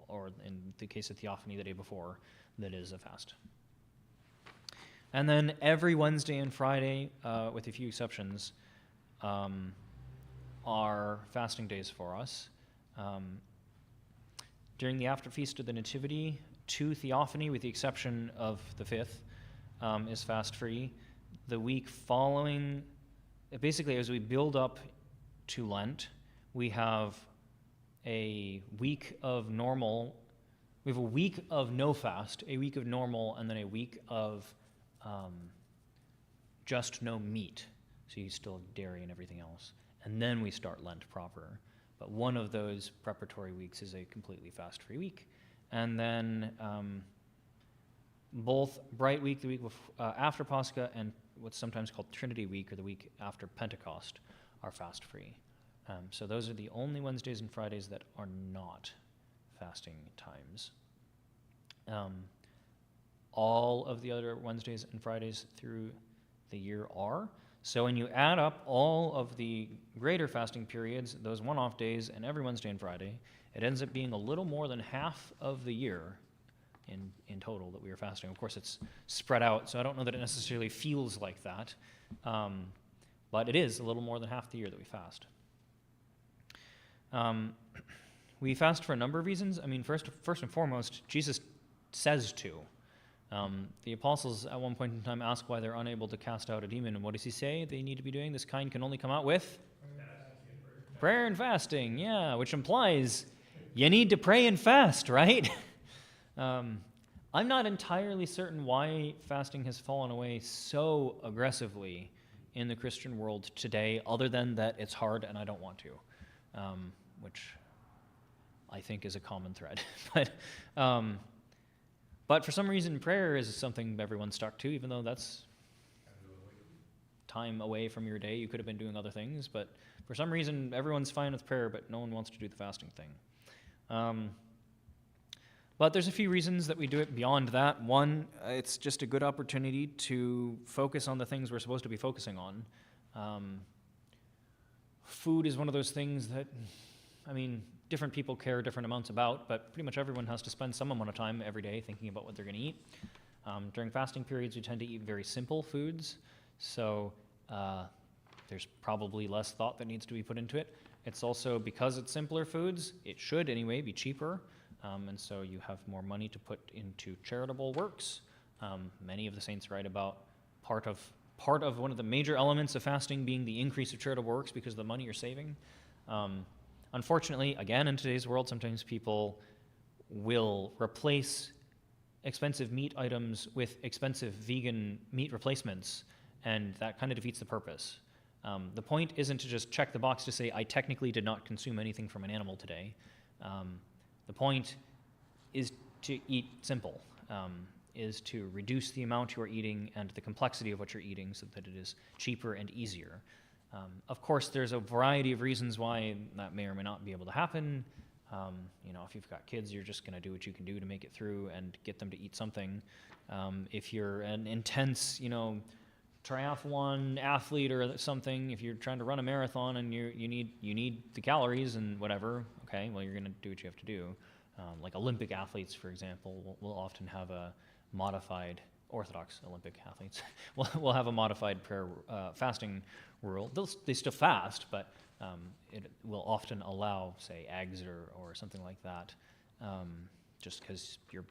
or in the case of Theophany, the day before, that is a fast. And then every Wednesday and Friday, with a few exceptions, are fasting days for us. During the after feast of the Nativity, to Theophany, with the exception of the 5th, is fast-free. The week following, basically as we build up to Lent, we have a week of normal, we have a week of no fast, a week of normal, and then a week of just no meat. So you still have dairy and everything else. And then we start Lent proper. But one of those preparatory weeks is a completely fast-free week. And then both Bright Week, the week after Pascha, and what's sometimes called Trinity Week, or the week after Pentecost, are fast-free. So those are the only Wednesdays and Fridays that are not fasting times. All of the other Wednesdays and Fridays through the year are. So when you add up all of the greater fasting periods, those one-off days, and every Wednesday and Friday, it ends up being a little more than half of the year in total that we are fasting. Of course, it's spread out, so I don't know that it necessarily feels like that, but it is a little more than half the year that we fast. We fast for a number of reasons. I mean, first and foremost, Jesus says to. The apostles at one point in time ask why they're unable to cast out a demon, and what does he say they need to be doing? This kind can only come out with prayer and fasting, yeah, which implies you need to pray and fast, right? I'm not entirely certain why fasting has fallen away so aggressively in the Christian world today, other than that it's hard and I don't want to, which I think is a common thread. But for some reason, prayer is something everyone's stuck to, even though that's time away from your day. You could have been doing other things, but for some reason, everyone's fine with prayer, but no one wants to do the fasting thing. But there's a few reasons that we do it beyond that. One, it's just a good opportunity to focus on the things we're supposed to be focusing on. Food is one of those things that, I mean, different people care different amounts about, but pretty much everyone has to spend some amount of time every day thinking about what they're going to eat. During fasting periods, we tend to eat very simple foods, so there's probably less thought that needs to be put into it. It's also, because it's simpler foods, it should anyway be cheaper, and so you have more money to put into charitable works. Many of the saints write about part of part of one of the major elements of fasting being the increase of charitable works because of the money you're saving. Unfortunately, again, in today's world, sometimes people will replace expensive meat items with expensive vegan meat replacements, and that kind of defeats the purpose. The point isn't to just check the box to say, I technically did not consume anything from an animal today. The point is to eat simple, is to reduce the amount you are eating and the complexity of what you're eating so that it is cheaper and easier. Of course, there's a variety of reasons why that may or may not be able to happen. If you've got kids, you're just going to do what you can do to make it through and get them to eat something. If you're an intense, triathlon athlete or something, if you're trying to run a marathon and you need the calories and whatever, okay, well, you're going to do what you have to do. Like Olympic athletes, for example, will often have a modified, Orthodox Olympic athletes will have a modified prayer fasting rule. They still fast, but it will often allow, say, eggs or something like that, just because your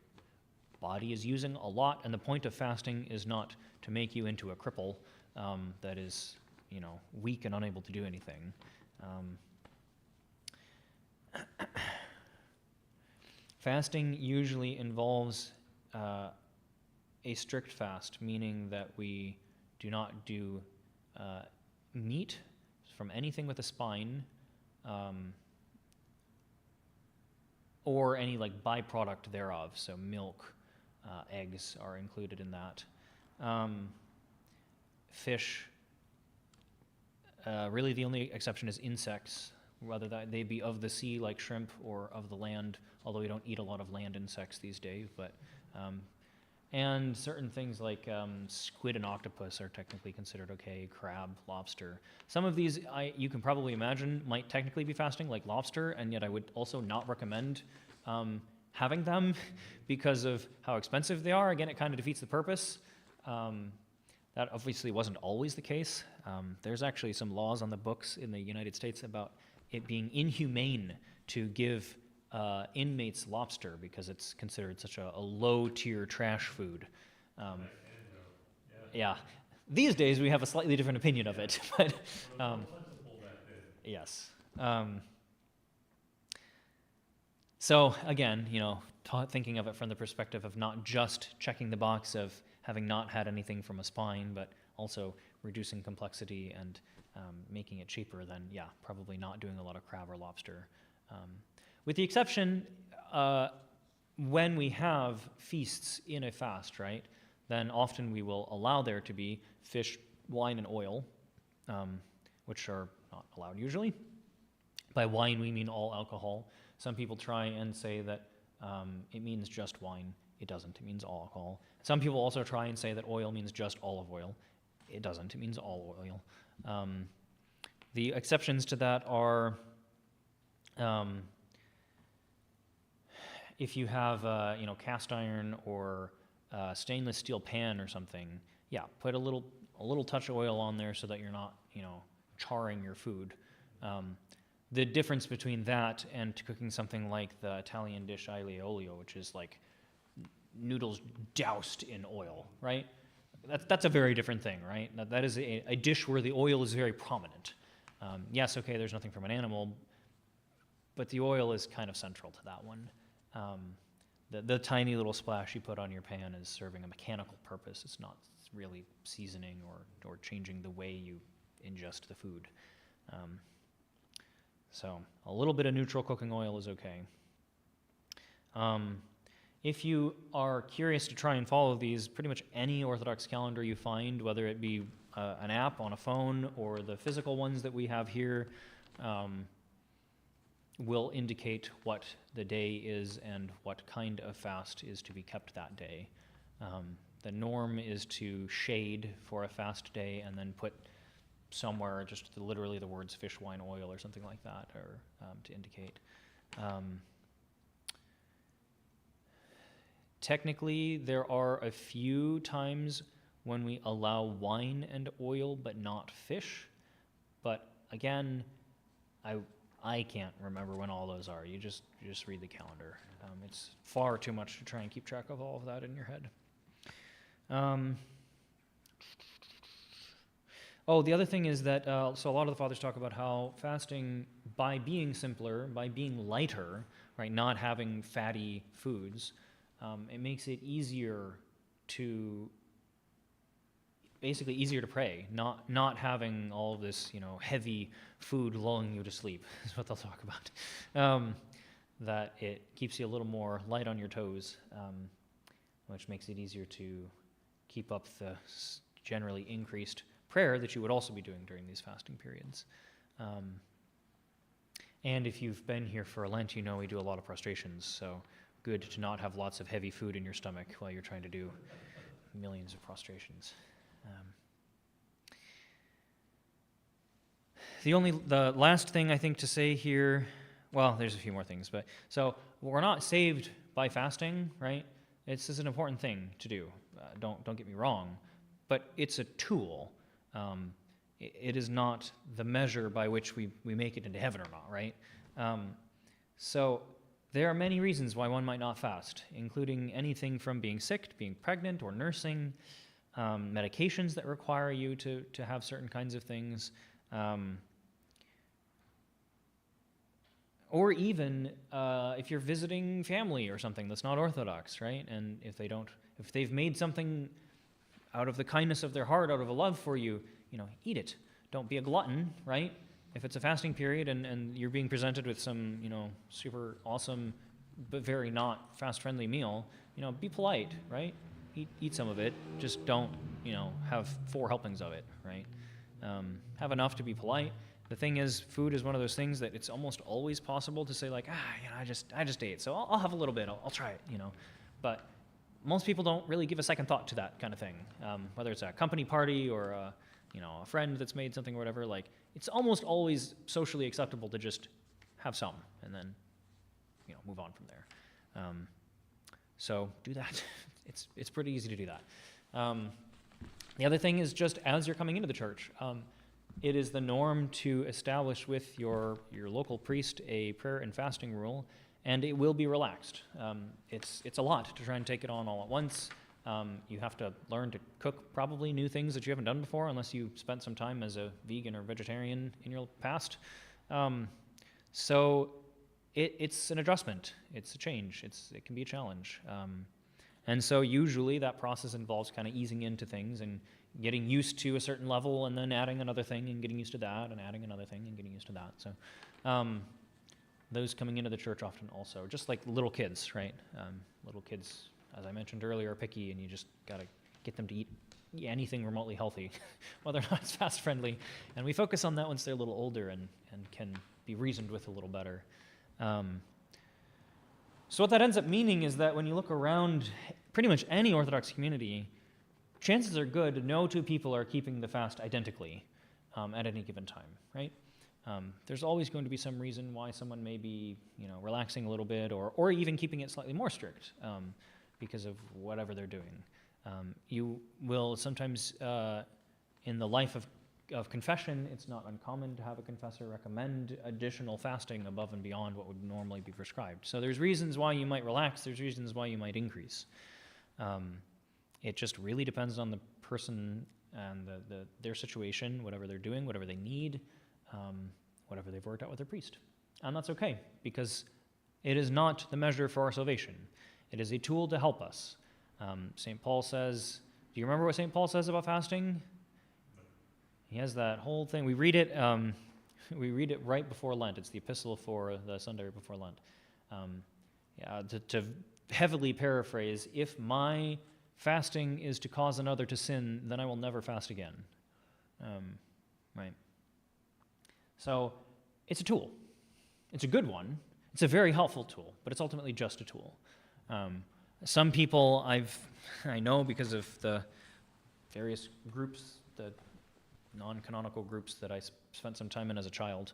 body is using a lot, and the point of fasting is not to make you into a cripple that is, weak and unable to do anything. Fasting usually involves a strict fast, meaning that we do not do meat from anything with a spine, or any byproduct thereof. So milk, eggs are included in that. Fish, really the only exception is insects, whether that they be of the sea like shrimp or of the land, although we don't eat a lot of land insects these days, but and certain things like squid and octopus are technically considered okay, crab, lobster. Some of these you can probably imagine might technically be fasting, like lobster, and yet I would also not recommend having them because of how expensive they are. Again, it kind of defeats the purpose. That obviously wasn't always the case. There's actually some laws on the books in the United States about it being inhumane to give inmates lobster because it's considered such a low-tier trash food. Yeah. These days we have a slightly different opinion of it, but yes. So again, thinking of it from the perspective of not just checking the box of having not had anything from a spine, but also reducing complexity and making it cheaper, then probably not doing a lot of crab or lobster. With the exception, when we have feasts in a fast, right, then often we will allow there to be fish, wine, and oil, which are not allowed usually. By wine, we mean all alcohol. Some people try and say that it means just wine. It doesn't. It means all alcohol. Some people also try and say that oil means just olive oil. It doesn't. It means all oil. The exceptions to that are if you have cast iron or stainless steel pan or something, put a little touch of oil on there so that you're not charring your food. The difference between that and cooking something like the Italian dish aglio olio, which is like noodles doused in oil, right? That's a very different thing, right? That is a dish where the oil is very prominent. Yes, okay, there's nothing from an animal, but the oil is kind of central to that one. The tiny little splash you put on your pan is serving a mechanical purpose. It's not really seasoning or changing the way you ingest the food. So a little bit of neutral cooking oil is okay. If you are curious to try and follow these, pretty much any Orthodox calendar you find, whether it be an app on a phone or the physical ones that we have here, will indicate what the day is and what kind of fast is to be kept that day. The norm is to shade for a fast day and then put somewhere just literally the words fish, wine, oil or something like that, or to indicate. Technically, there are a few times when we allow wine and oil but not fish, but again, I can't remember when all those are. You just read the calendar. It's far too much to try and keep track of all of that in your head. Oh, the other thing is that, so a lot of the fathers talk about how fasting, by being simpler, by being lighter, right, not having fatty foods, it makes it easier to, basically easier to pray, not having all of this, heavy food lulling you to sleep, is what they'll talk about. That it keeps you a little more light on your toes, which makes it easier to keep up the generally increased prayer that you would also be doing during these fasting periods. And if you've been here for Lent, you know we do a lot of prostrations, so good to not have lots of heavy food in your stomach while you're trying to do millions of prostrations. The last thing I think to say here, well, there's a few more things, but so we're not saved by fasting, right? This is an important thing to do. Don't get me wrong, but it's a tool. It is not the measure by which we make it into heaven or not, right? So there are many reasons why one might not fast, including anything from being sick to being pregnant or nursing, medications that require you to have certain kinds of things, or even if you're visiting family or something that's not Orthodox, right? And if they've made something out of the kindness of their heart, out of a love for you, eat it. Don't be a glutton, right? If it's a fasting period and you're being presented with some, super awesome but very not fast-friendly meal, be polite, right? Eat some of it. Just don't, have 4 helpings of it, right? Have enough to be polite. The thing is, food is one of those things that it's almost always possible to say like, I just ate, so I'll have a little bit. I'll try it, But most people don't really give a second thought to that kind of thing. Whether it's a company party or a friend that's made something or whatever, like it's almost always socially acceptable to just have some and then, move on from there. So do that. It's pretty easy to do that. The other thing is just as you're coming into the church, it is the norm to establish with your local priest a prayer and fasting rule, and it will be relaxed. It's a lot to try and take it on all at once. You have to learn to cook probably new things that you haven't done before, unless you spent some time as a vegan or vegetarian in your past. So it's an adjustment. It's a change. It can be a challenge. And so usually that process involves kind of easing into things and getting used to a certain level and then adding another thing and getting used to that and adding another thing and getting used to that. So those coming into the church often also, just like little kids, right? Little kids, as I mentioned earlier, are picky, and you just got to get them to eat anything remotely healthy, whether or not it's fast-friendly. And we focus on that once they're a little older and can be reasoned with a little better. So what that ends up meaning is that when you look around pretty much any Orthodox community, chances are good no 2 people are keeping the fast identically at any given time, right? There's always going to be some reason why someone may be, relaxing a little bit or even keeping it slightly more strict because of whatever they're doing. You will sometimes, in the life of confession, it's not uncommon to have a confessor recommend additional fasting above and beyond what would normally be prescribed. So there's reasons why you might relax, there's reasons why you might increase. It just really depends on the person and their situation, whatever they're doing, whatever they need, whatever they've worked out with their priest. And that's okay, because it is not the measure for our salvation. It is a tool to help us. St. Paul says, do you remember what St. Paul says about fasting? He has that whole thing. We read it right before Lent. It's the epistle for the Sunday before Lent. To heavily paraphrase, if my fasting is to cause another to sin, then I will never fast again. Right? So it's a tool. It's a good one. It's a very helpful tool, but it's ultimately just a tool. Some people I know because of the various groups, the non-canonical groups that I spent some time in as a child,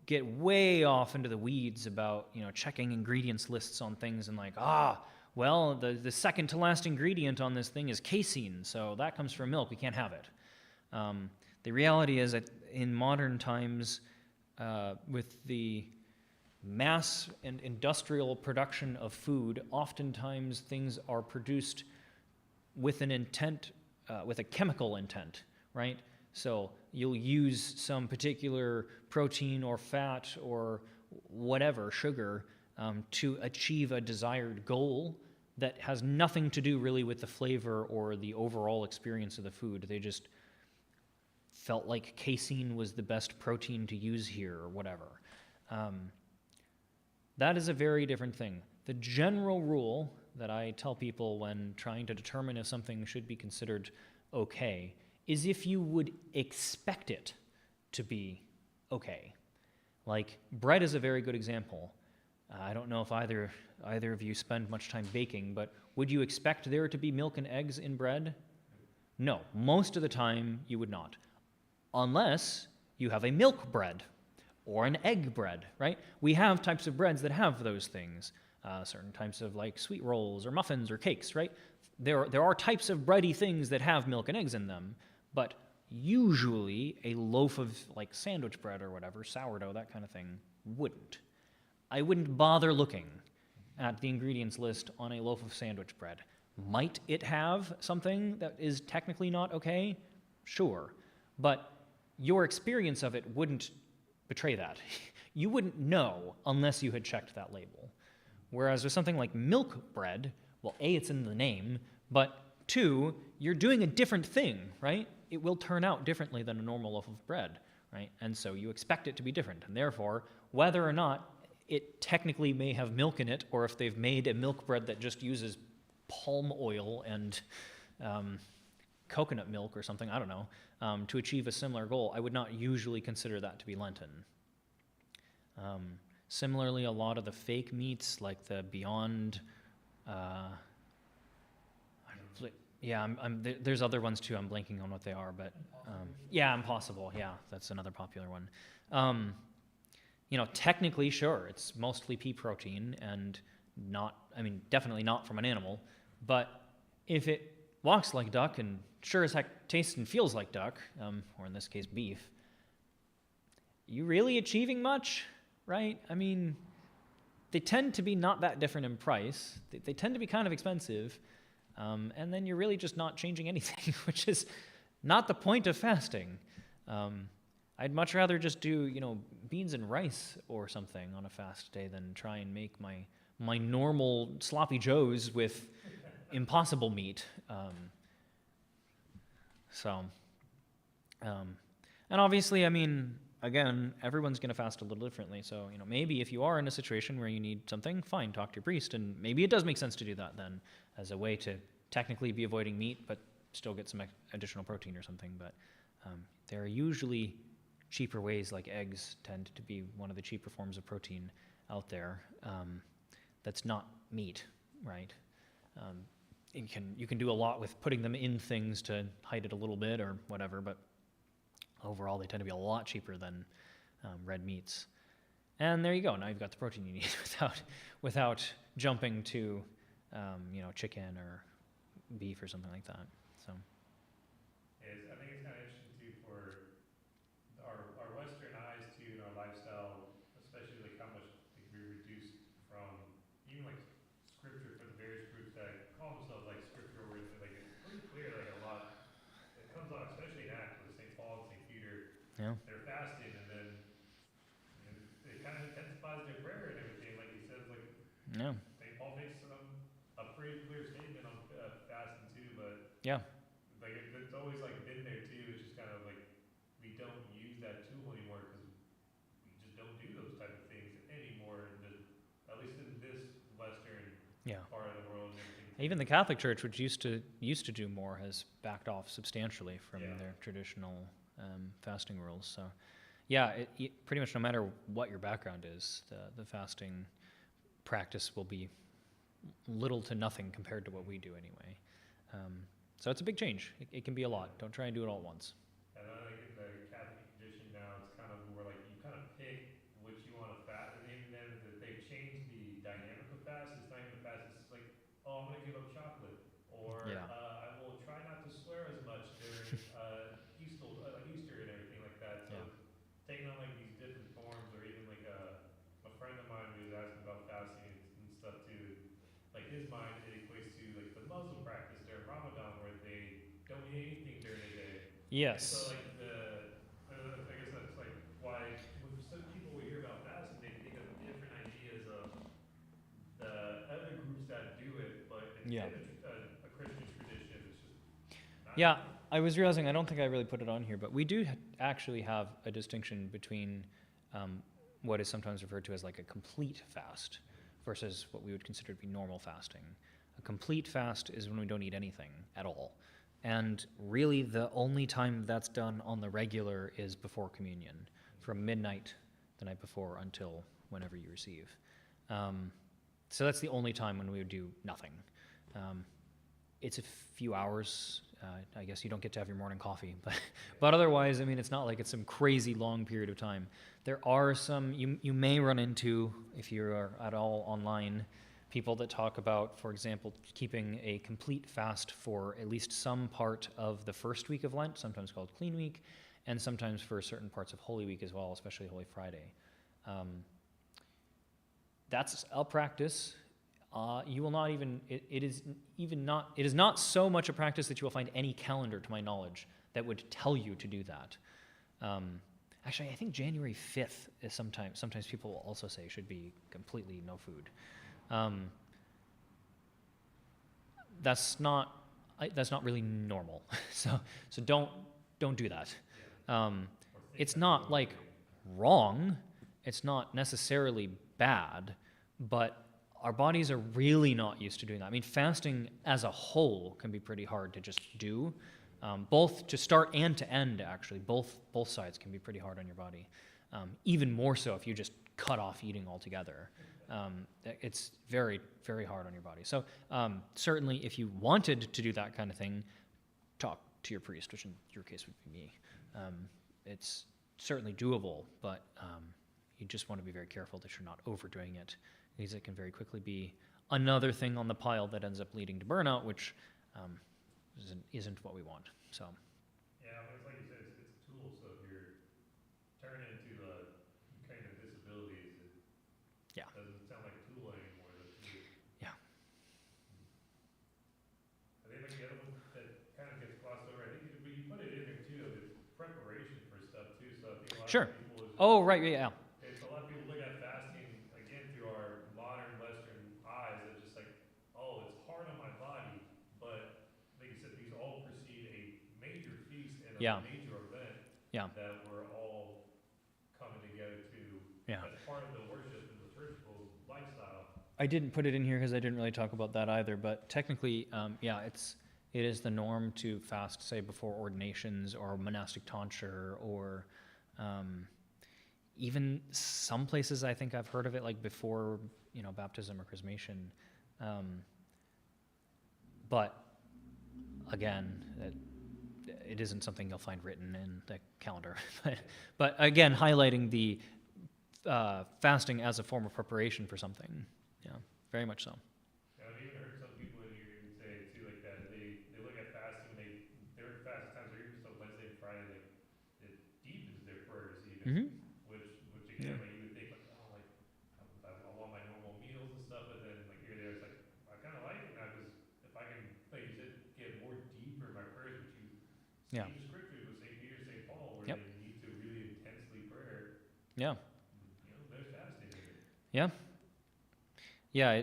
get way off into the weeds about checking ingredients lists on things and like, well, the second to last ingredient on this thing is casein, so that comes from milk, we can't have it. The reality is that in modern times, with the mass and industrial production of food, oftentimes things are produced with an intent, with a chemical intent, right? So you'll use some particular protein or fat or whatever, sugar, to achieve a desired goal that has nothing to do really with the flavor or the overall experience of the food. They just felt like casein was the best protein to use here or whatever. That is a very different thing. The general rule that I tell people when trying to determine if something should be considered okay is if you would expect it to be okay. Like, bread is a very good example. I don't know if either of you spend much time baking, but would you expect there to be milk and eggs in bread? No, most of the time you would not, unless you have a milk bread or an egg bread, right? We have types of breads that have those things, certain types of like sweet rolls or muffins or cakes, right? There are types of bready things that have milk and eggs in them, but usually a loaf of like sandwich bread or whatever, sourdough, that kind of thing, wouldn't. I wouldn't bother looking at the ingredients list on a loaf of sandwich bread. Might it have something that is technically not okay? Sure. But your experience of it wouldn't betray that. You wouldn't know unless you had checked that label. Whereas with something like milk bread, well, A, it's in the name, but 2, you're doing a different thing, right? It will turn out differently than a normal loaf of bread, right? And so you expect it to be different. And therefore, whether or not it technically may have milk in it, or if they've made a milk bread that just uses palm oil and coconut milk or something, I don't know, to achieve a similar goal, I would not usually consider that to be Lenten. Similarly, a lot of the fake meats, like the Beyond, there's other ones too, I'm blanking on what they are, but Impossible, yeah, that's another popular one. Technically, sure, it's mostly pea protein and definitely not from an animal, but if it walks like duck and sure as heck tastes and feels like duck, or in this case beef, you really achieving much, right? They tend to be not that different in price. They tend to be kind of expensive, and then you're really just not changing anything, which is not the point of fasting. I'd much rather just do, beans and rice or something on a fast day than try and make my normal sloppy joes with impossible meat. And obviously, again, everyone's going to fast a little differently. So, maybe if you are in a situation where you need something, fine, talk to your priest. And maybe it does make sense to do that then as a way to technically be avoiding meat, but still get some additional protein or something. But there are usually cheaper ways, like eggs tend to be one of the cheaper forms of protein out there that's not meat, right? You can do a lot with putting them in things to hide it a little bit or whatever, but overall they tend to be a lot cheaper than red meats. And there you go. Now you've got the protein you need without jumping to chicken or beef or something like that. So. I think it's kind of interesting too for our Western eyes too, and our lifestyle, especially like how much like we reduced from even like scripture for the various groups that call themselves like scripture oriented. Like it's pretty clear, like a lot. It comes out, especially in Acts with St. Paul and St. Peter. Yeah. They're fasting, and then it kind of intensifies their prayer and everything. Like he says, like St. Paul makes a pretty clear statement on fasting too, but yeah. Like it's always like been there too. It's just kind of like we don't use that tool anymore because we just don't do those type of things anymore. At least in this Western part of the world and everything. Even the Catholic Church, which used to do more, has backed off substantially from their traditional fasting rules. So, pretty much no matter what your background is, the fasting practice will be little to nothing compared to what we do anyway. So it's a big change. It can be a lot. Don't try and do it all at once. And I think in the Catholic tradition now, it's kind of where like you kind of pick what you want to fast, and even then they've changed the dynamic of fast. It's not even a fast. It's like, oh, I'm going to give up chocolate, or I will try not to swear as much during Easter and everything like that. So taking on like these different forms, or even like a friend of mine who was asking about fasting and stuff too. Like his mind, it equates to like the Muslim practice during Ramadan, where they don't eat anything during the day. Yes. So like I guess that's like why when some people would hear about fasting, they think of different ideas of the other groups that do it, but Yeah. in a Christian tradition, it's just not. Yeah, I was realizing I don't think I really put it on here, but we do actually have a distinction between what is sometimes referred to as like a complete fast versus what we would consider to be normal fasting. A complete fast is when we don't eat anything at all. And really the only time that's done on the regular is before communion, from midnight the night before until whenever you receive. So that's the only time when we would do nothing. It's a few hours. I guess you don't get to have your morning coffee, but otherwise, I mean, it's not like it's some crazy long period of time. There are some, you may run into, if you are at all online, people that talk about, for example, keeping a complete fast for at least some part of the first week of Lent, sometimes called Clean Week, and sometimes for certain parts of Holy Week as well, especially Holy Friday. That's a practice. You will not even, it is not so much a practice that you will find any calendar, to my knowledge, that would tell you to do that. Actually, I think January 5th is sometimes people will also say should be completely no food. That's not really normal. so don't do that. It's not like wrong. It's not necessarily bad, but our bodies are really not used to doing that. I mean, fasting as a whole can be pretty hard to just do. Both to start and to end, actually. Both sides can be pretty hard on your body. Even more so if you just cut off eating altogether. It's very, very hard on your body. So certainly if you wanted to do that kind of thing, talk to your priest, which in your case would be me. It's certainly doable, but you just want to be very careful that you're not overdoing it, because it can very quickly be another thing on the pile that ends up leading to burnout, which isn't what we want. So. Yeah, but it's like you said, it's a tool. So if you're turning into a kind of disabilities, it doesn't sound like a tool anymore. Yeah. I think like the other one that kind of gets glossed over, I think but you put it in there too, of it's preparation for stuff too. So I think a lot of people is, Right, yeah. It's a lot of people look at fasting again through our modern Western eyes of just like, oh, it's hard on my body, but like you said, these all precede a major feast and a major event that we're all coming together to as part of the worship and liturgical lifestyle. I didn't put it in here because I didn't really talk about that either, but technically, it is the norm to fast, say, before ordinations or monastic tonsure, or even some places I think I've heard of it, like before, baptism or chrismation. But again, it isn't something you'll find written in the calendar. But again, highlighting the fasting as a form of preparation for something. Yeah, very much so. Yeah, I've even heard some people in here say too, like that they look at fasting, their fast times are even so Wednesday and Friday, like it deepens their prayers even, which again, like you would think like, oh, like I want my normal meals and stuff, but then like here there, it's like I kind of like it now because if I can, like you said, get more deeper in my prayers, which you see the scriptures with St. Peter, St. Paul, where they need to really intensely prayer. Yeah. There's fasting in it. Yeah. Yeah,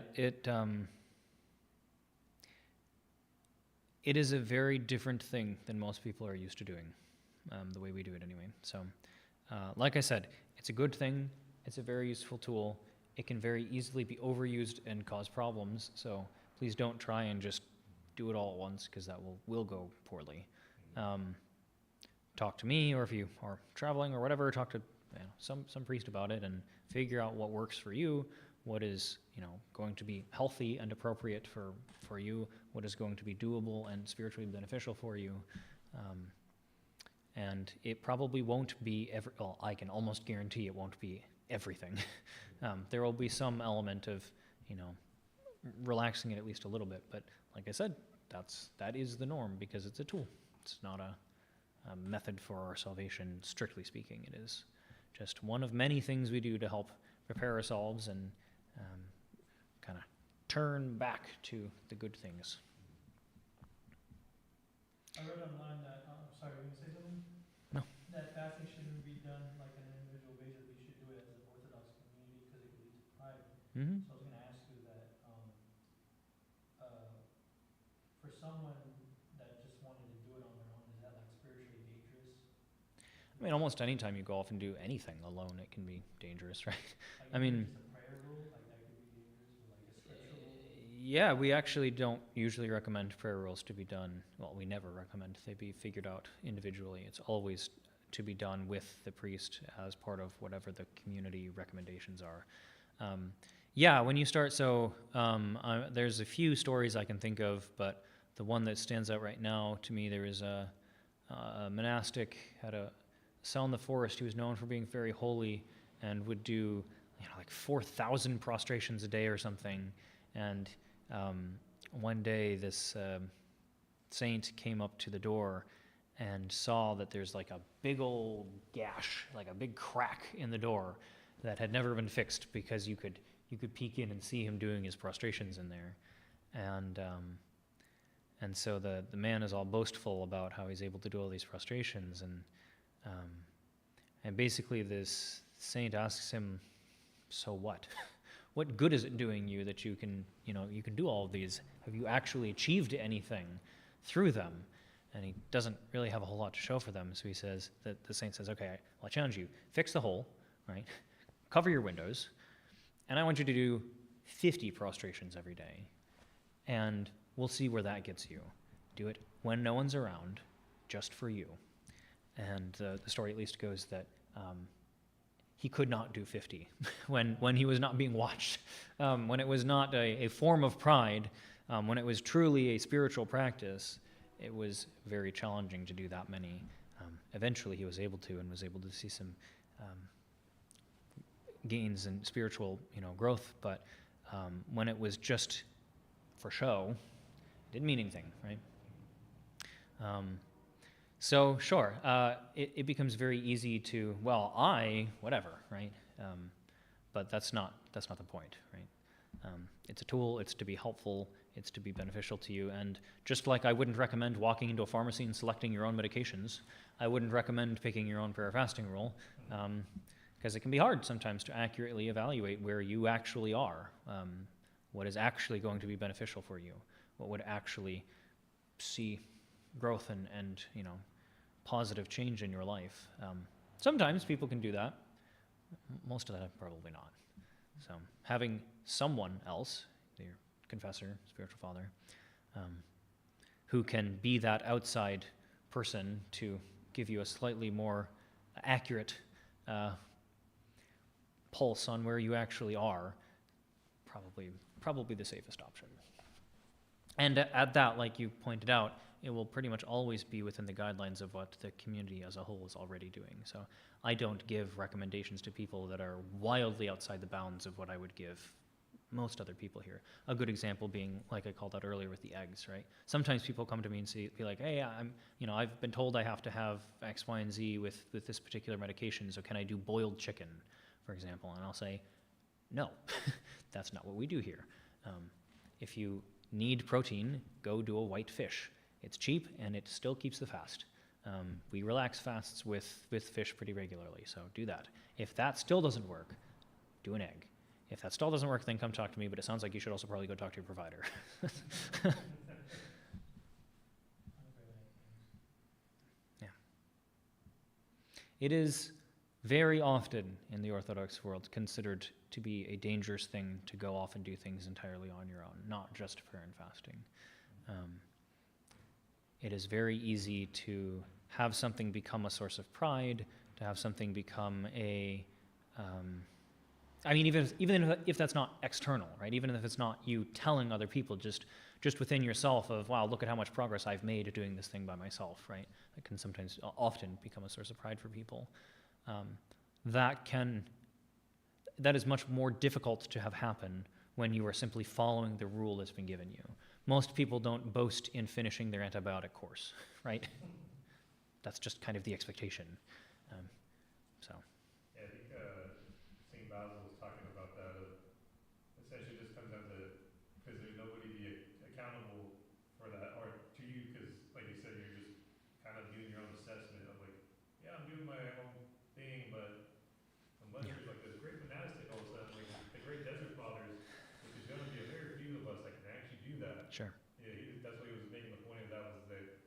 it is a very different thing than most people are used to doing, the way we do it anyway. So, like I said, it's a good thing. It's a very useful tool. It can very easily be overused and cause problems. So please don't try and just do it all at once, because that will go poorly. Talk to me, or if you are traveling or whatever, talk to some priest about it and figure out what works for you, what is going to be healthy and appropriate for you, what is going to be doable and spiritually beneficial for you. And it probably won't be I can almost guarantee it won't be everything. There will be some element of relaxing it at least a little bit, but like I said, that is the norm, because it's a tool. It's not a method for our salvation, strictly speaking. It is just one of many things we do to help prepare ourselves and kind of turn back to the good things. I read online that, sorry, were you gonna say something? No. That fasting shouldn't be done like on an individual basis, we should do it as an Orthodox community, because it could lead to pride. Mm-hmm. So I was gonna ask you that, for someone that just wanted to do it on their own, is that like spiritually dangerous? I mean, almost any time you go off and do anything alone, it can be dangerous, right? Like, I even mean, just a prayer rule, like that could be dangerous, or like a scripture rule? yeah, we actually don't usually recommend prayer rules to be done. Well, we never recommend they be figured out individually. It's always to be done with the priest as part of whatever the community recommendations are. Yeah, when you start, there's a few stories I can think of, but the one that stands out right now to me, there was a monastic, had a cell in the forest. He was known for being very holy and would do, like 4,000 prostrations a day or something. And one day this saint came up to the door and saw that there's like a big old gash, like a big crack in the door that had never been fixed, because you could peek in and see him doing his prostrations in there. And so the man is all boastful about how he's able to do all these prostrations, and basically this saint asks him, so what? What good is it doing you that you can do all of these? Have you actually achieved anything through them? And he doesn't really have a whole lot to show for them. So he says, that the saint says, okay, well, I challenge you, fix the hole, right? Cover your windows, and I want you to do 50 prostrations every day. And we'll see where that gets you. Do it when no one's around, just for you. And the story at least goes that he could not do 50 when he was not being watched, when it was not a form of pride, when it was truly a spiritual practice. It was very challenging to do that many. Eventually he was able to, and was able to see some gains in spiritual growth, but when it was just for show, it didn't mean anything, right? So sure, it becomes very easy to, well, whatever, right? But that's not the point, right? It's a tool. It's to be helpful. It's to be beneficial to you. And just like I wouldn't recommend walking into a pharmacy and selecting your own medications, I wouldn't recommend picking your own prayer fasting rule, because it can be hard sometimes to accurately evaluate where you actually are, what is actually going to be beneficial for you, what would actually see growth and positive change in your life. Sometimes people can do that. Most of the time, probably not. So having someone else, your confessor, spiritual father, who can be that outside person to give you a slightly more accurate pulse on where you actually are, probably the safest option. And at that, like you pointed out, it will pretty much always be within the guidelines of what the community as a whole is already doing. So I don't give recommendations to people that are wildly outside the bounds of what I would give most other people here. A good example being, like I called out earlier with the eggs, right? Sometimes people come to me and be like, hey, I've been told I have to have X, Y, and Z with this particular medication, so can I do boiled chicken, for example? And I'll say, no, that's not what we do here. If you need protein, go do a white fish. It's cheap and it still keeps the fast. We relax fasts with fish pretty regularly, so do that. If that still doesn't work, do an egg. If that still doesn't work, then come talk to me, but it sounds like you should also probably go talk to your provider. Yeah. It is very often in the Orthodox world considered to be a dangerous thing to go off and do things entirely on your own, not just prayer and fasting. It is very easy to have something become a source of pride, to have something become even if that's not external, right? Even if it's not you telling other people, just within yourself of, wow, look at how much progress I've made doing this thing by myself, right? It can sometimes, often become a source of pride for people. That is much more difficult to have happen when you are simply following the rule that's been given you. Most people don't boast in finishing their antibiotic course, right? That's just kind of the expectation. Yeah, I think St. Basil was talking about that. Essentially, just comes down to, because there's nobody to be accountable for that, or to you, because like you said, you're just Sure. Yeah, that's what he was making the point of that was that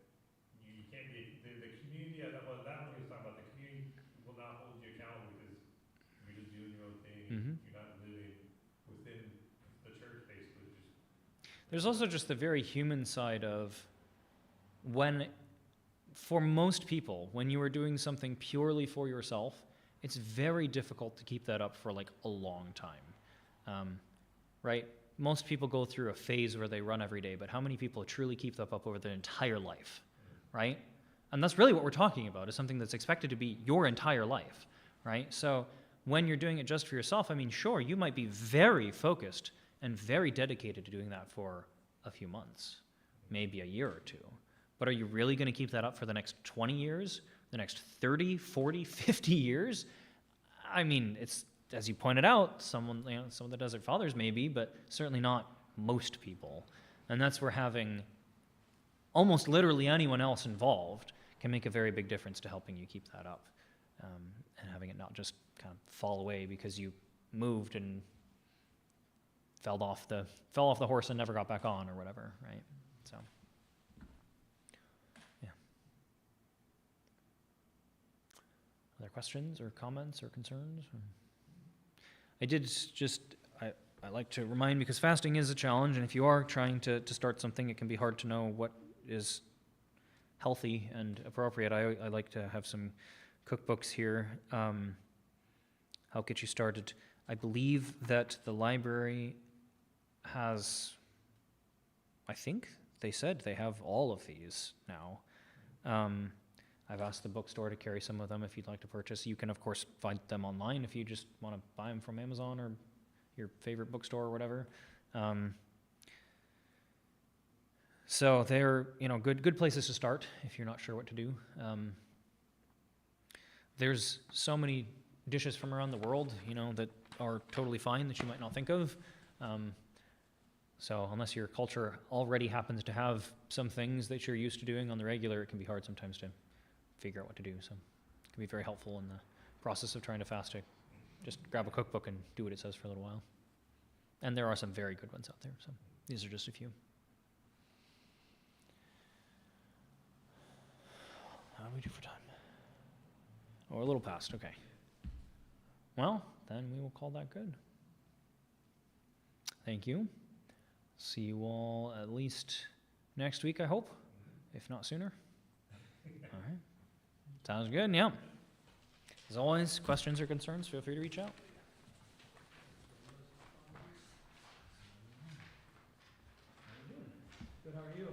you can't be, the community, that one he was talking about, the community will not hold you accountable because you're just doing your own thing. Mhm. You're not living within the church, basically. There's also just the very human side of when, for most people, when you are doing something purely for yourself, it's very difficult to keep that up for like a long time, right? Most people go through a phase where they run every day, but how many people truly keep that up over their entire life, right? And that's really what we're talking about, is something that's expected to be your entire life, right? So when you're doing it just for yourself, I mean, sure, you might be very focused and very dedicated to doing that for a few months, maybe a year or two. But are you really going to keep that up for the next 20 years, the next 30, 40, 50 years? I mean, it's, as you pointed out, some of the Desert Fathers maybe, but certainly not most people. And that's where having almost literally anyone else involved can make a very big difference to helping you keep that up, and having it not just kind of fall away because you moved and fell off the horse and never got back on or whatever, right? So, yeah. Other questions or comments or concerns? I like to remind, because fasting is a challenge, and if you are trying to start something, it can be hard to know what is healthy and appropriate. I like to have some cookbooks here. Help get you started. I believe that the library has, I think they said they have all of these now. I've asked the bookstore to carry some of them if you'd like to purchase. You can, of course, find them online if you just want to buy them from Amazon or your favorite bookstore or whatever. So they're, good places to start if you're not sure what to do. There's so many dishes from around the world, that are totally fine that you might not think of. So unless your culture already happens to have some things that you're used to doing on the regular, it can be hard sometimes to figure out what to do. So it can be very helpful in the process of trying to fast to just grab a cookbook and do what it says for a little while. And there are some very good ones out there, so these are just a few. How do we do for time? Oh, we're a little past, okay. Well, then we will call that good. Thank you. See you all at least next week, I hope, if not sooner. All right. Sounds good, yeah. As always, questions or concerns, feel free to reach out. Good, how are you?